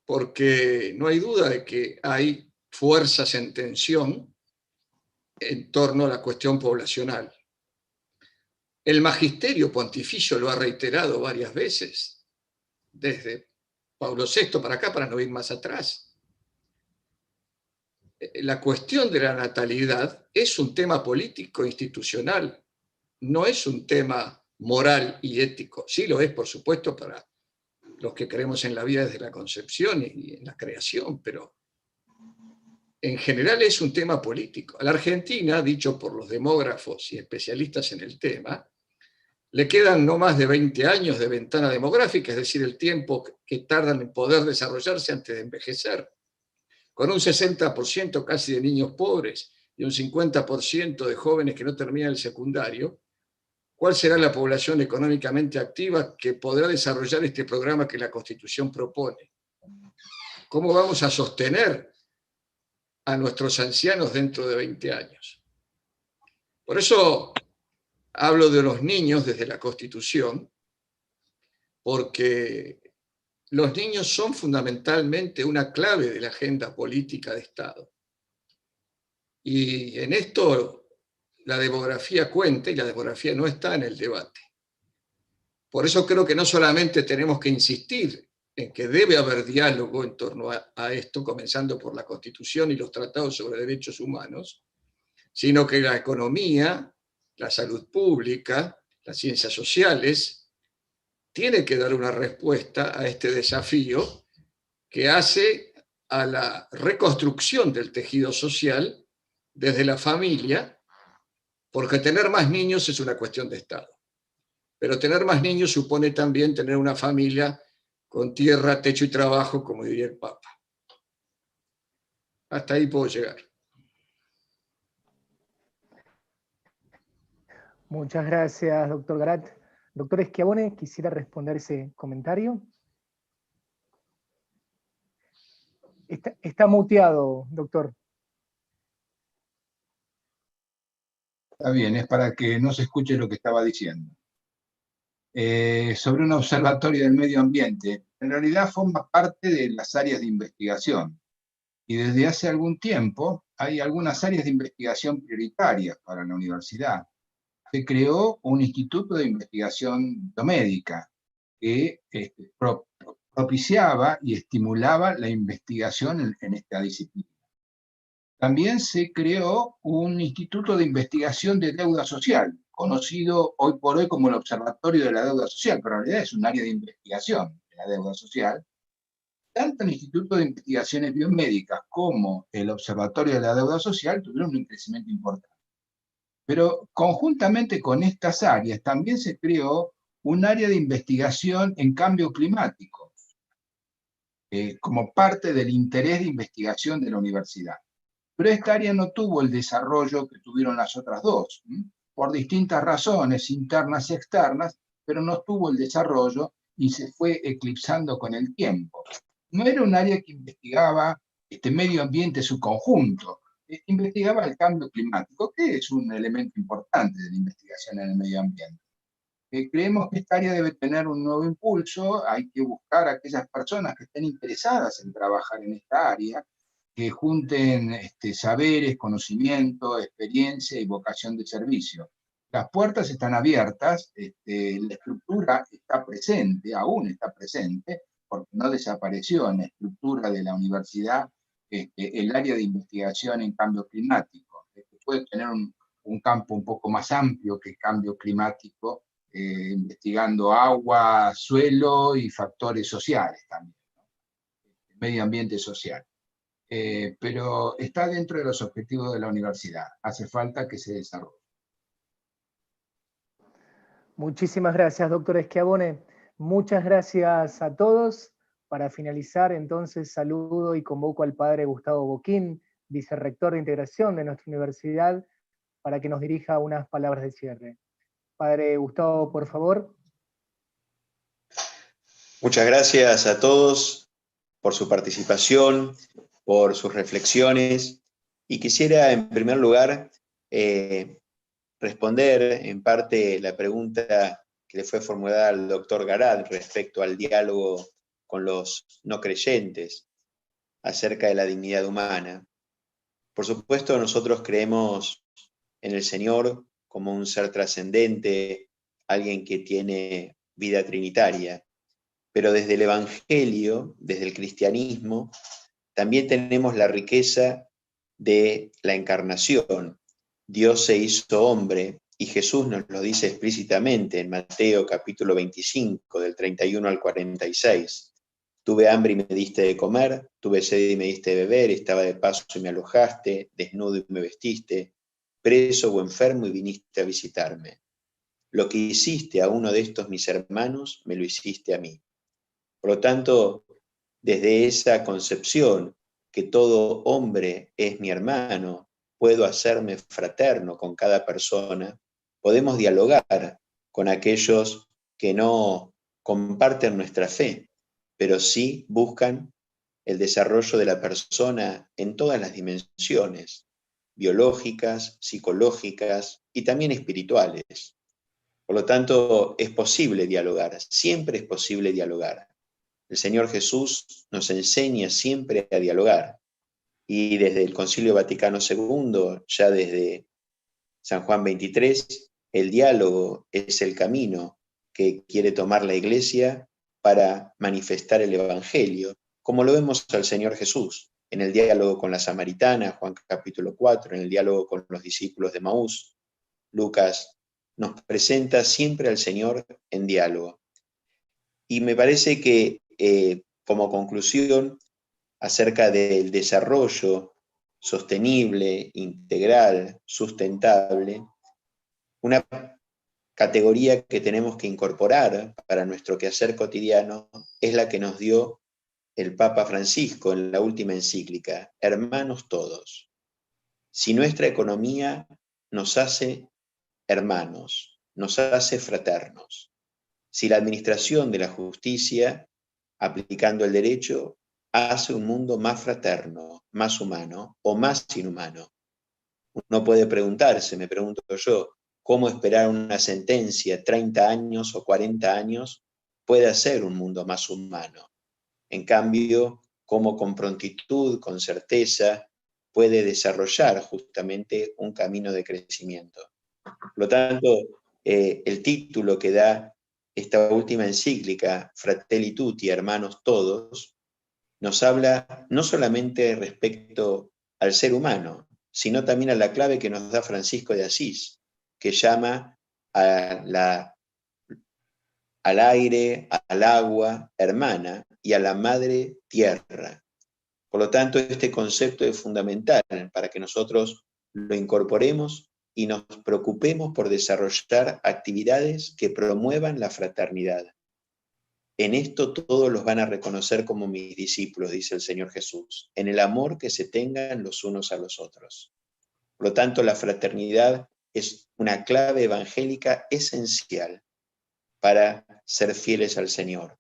Porque no hay duda de que hay fuerzas en tensión en torno a la cuestión poblacional. El magisterio pontificio lo ha reiterado varias veces, desde Pablo VI para acá, para no ir más atrás. La cuestión de la natalidad es un tema político institucional, no es un tema moral y ético. Sí lo es, por supuesto, para los que creemos en la vida desde la concepción y en la creación, pero en general es un tema político. A la Argentina, dicho por los demógrafos y especialistas en el tema, le quedan no más de 20 años de ventana demográfica, es decir, el tiempo que tardan en poder desarrollarse antes de envejecer. Con un 60% casi de niños pobres y un 50% de jóvenes que no terminan el secundario, ¿cuál será la población económicamente activa que podrá desarrollar este programa que la Constitución propone? ¿Cómo vamos a sostener a nuestros ancianos dentro de 20 años? Por eso hablo de los niños desde la Constitución, porque los niños son fundamentalmente una clave de la agenda política de Estado. Y en esto la demografía cuenta, y la demografía no está en el debate. Por eso creo que no solamente tenemos que insistir en que debe haber diálogo en torno a esto, comenzando por la Constitución y los tratados sobre derechos humanos, sino que la economía, la salud pública, las ciencias sociales, tiene que dar una respuesta a este desafío que hace a la reconstrucción del tejido social desde la familia, porque tener más niños es una cuestión de Estado. Pero tener más niños supone también tener una familia con tierra, techo y trabajo, como diría el Papa. Hasta ahí puedo llegar. Muchas gracias, doctor Garat. Doctor Schiavone, quisiera responder ese comentario. Está muteado, doctor. Está bien, es para que no se escuche lo que estaba diciendo. Sobre un observatorio del medio ambiente, en realidad forma parte de las áreas de investigación. Y desde hace algún tiempo hay algunas áreas de investigación prioritarias para la universidad. Se creó un instituto de investigación biomédica que propiciaba y estimulaba la investigación en esta disciplina. También se creó un instituto de investigación de deuda social, conocido hoy por hoy como el Observatorio de la Deuda Social, pero en realidad es un área de investigación de la deuda social. Tanto el Instituto de Investigaciones Biomédicas como el Observatorio de la Deuda Social tuvieron un crecimiento importante. Pero conjuntamente con estas áreas también se creó un área de investigación en cambio climático, como parte del interés de investigación de la universidad. Pero esta área no tuvo el desarrollo que tuvieron las otras dos, por distintas razones internas y externas, pero no tuvo el desarrollo y se fue eclipsando con el tiempo. No era un área que investigaba medio ambiente en su conjunto, investigaba el cambio climático, que es un elemento importante de la investigación en el medio ambiente. Creemos que esta área debe tener un nuevo impulso, hay que buscar a aquellas personas que estén interesadas en trabajar en esta área, que junten saberes, conocimiento, experiencia y vocación de servicio. Las puertas están abiertas, la estructura está presente, aún está presente, porque no desapareció en la estructura de la universidad el área de investigación en cambio climático. Puede tener un campo un poco más amplio que el cambio climático, investigando agua, suelo y factores sociales también, ¿no? Medio ambiente social. Pero está dentro de los objetivos de la universidad. Hace falta que se desarrolle. Muchísimas gracias, doctor Schiavone. Muchas gracias a todos. Para finalizar, entonces, saludo y convoco al padre Gustavo Boquín, vicerrector de integración de nuestra universidad, para que nos dirija unas palabras de cierre. Padre Gustavo, por favor. Muchas gracias a todos por su participación, por sus reflexiones, y quisiera en primer lugar responder en parte la pregunta que le fue formulada al doctor Garat respecto al diálogo con los no creyentes acerca de la dignidad humana. Por supuesto, nosotros creemos en el Señor como un ser trascendente, alguien que tiene vida trinitaria, pero desde el Evangelio, desde el cristianismo, también tenemos la riqueza de la encarnación. Dios se hizo hombre, y Jesús nos lo dice explícitamente en Mateo capítulo 25, del 31 al 46. Tuve hambre y me diste de comer, tuve sed y me diste de beber, estaba de paso y me alojaste, desnudo y me vestiste, preso o enfermo y viniste a visitarme. Lo que hiciste a uno de estos mis hermanos, me lo hiciste a mí. Por lo tanto, desde esa concepción que todo hombre es mi hermano, puedo hacerme fraterno con cada persona, podemos dialogar con aquellos que no comparten nuestra fe, pero sí buscan el desarrollo de la persona en todas las dimensiones, biológicas, psicológicas y también espirituales. Por lo tanto, es posible dialogar, siempre es posible dialogar. El Señor Jesús nos enseña siempre a dialogar, y desde el Concilio Vaticano II, ya desde San Juan 23, el diálogo es el camino que quiere tomar la Iglesia para manifestar el Evangelio, como lo vemos al Señor Jesús, en el diálogo con la samaritana, Juan capítulo 4, en el diálogo con los discípulos de Maús. Lucas nos presenta siempre al Señor en diálogo. Y me parece que como conclusión acerca del desarrollo sostenible, integral, sustentable, una categoría que tenemos que incorporar para nuestro quehacer cotidiano es la que nos dio el Papa Francisco en la última encíclica, hermanos todos. Si nuestra economía nos hace hermanos, nos hace fraternos, si la administración de la justicia, aplicando el derecho, hace un mundo más fraterno, más humano o más inhumano. Uno puede preguntarse, me pregunto yo, ¿cómo esperar una sentencia 30 años o 40 años puede hacer un mundo más humano? En cambio, cómo con prontitud, con certeza, puede desarrollar justamente un camino de crecimiento. Por lo tanto, el título que da esta última encíclica, Fratelli Tutti, hermanos todos, nos habla no solamente respecto al ser humano, sino también a la clave que nos da Francisco de Asís, que llama al aire, al agua, hermana, y a la madre, tierra. Por lo tanto, este concepto es fundamental para que nosotros lo incorporemos y nos preocupemos por desarrollar actividades que promuevan la fraternidad. En esto todos los van a reconocer como mis discípulos, dice el Señor Jesús, en el amor que se tengan los unos a los otros. Por lo tanto, la fraternidad es una clave evangélica esencial para ser fieles al Señor.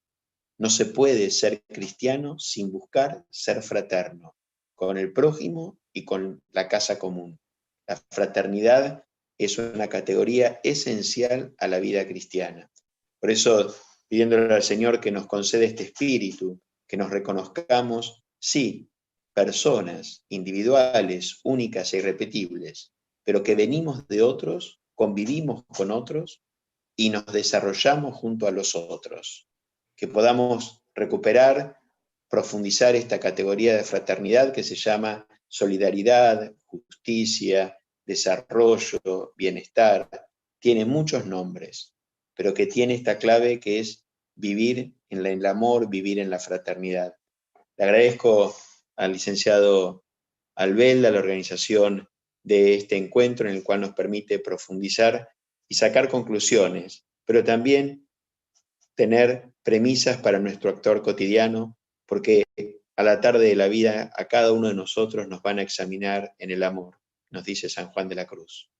No se puede ser cristiano sin buscar ser fraterno, con el prójimo y con la casa común. La fraternidad es una categoría esencial a la vida cristiana. Por eso, pidiéndole al Señor que nos conceda este espíritu, que nos reconozcamos, sí, personas individuales, únicas e irrepetibles, pero que venimos de otros, convivimos con otros y nos desarrollamos junto a los otros. Que podamos recuperar, profundizar esta categoría de fraternidad que se llama solidaridad, justicia, desarrollo, bienestar. Tiene muchos nombres, pero que tiene esta clave que es vivir en el amor, vivir en la fraternidad. Le agradezco al licenciado Albelda, a la organización de este encuentro en el cual nos permite profundizar y sacar conclusiones, pero también tener premisas para nuestro actuar cotidiano, porque a la tarde de la vida a cada uno de nosotros nos van a examinar en el amor, nos dice San Juan de la Cruz.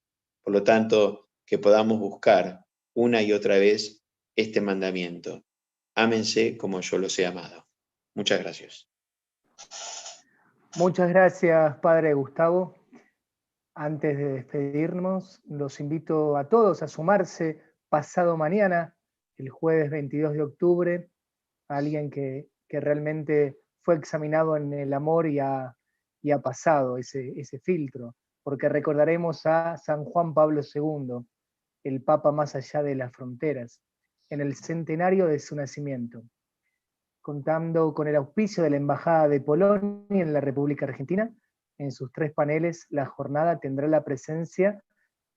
Por lo tanto, que podamos buscar una y otra vez este mandamiento. Ámense como yo los he amado. Muchas gracias. Muchas gracias, Padre Gustavo. Antes de despedirnos, los invito a todos a sumarse pasado mañana, el jueves 22 de octubre, a alguien que realmente fue examinado en el amor y ha pasado ese filtro, porque recordaremos a San Juan Pablo II, el Papa más allá de las fronteras, en el centenario de su nacimiento, contando con el auspicio de la Embajada de Polonia en la República Argentina. En sus 3 paneles, la jornada tendrá la presencia,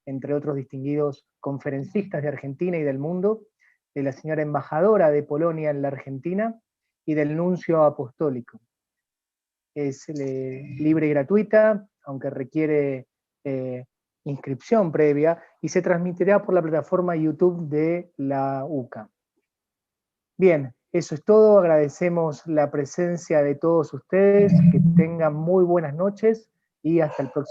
entre otros distinguidos conferencistas de Argentina y del mundo, de la señora embajadora de Polonia en la Argentina y del nuncio apostólico. Es libre y gratuita, aunque requiere inscripción previa, y se transmitirá por la plataforma YouTube de la UCA. Bien, eso es todo. Agradecemos la presencia de todos ustedes, que tengan muy buenas noches y hasta el próximo.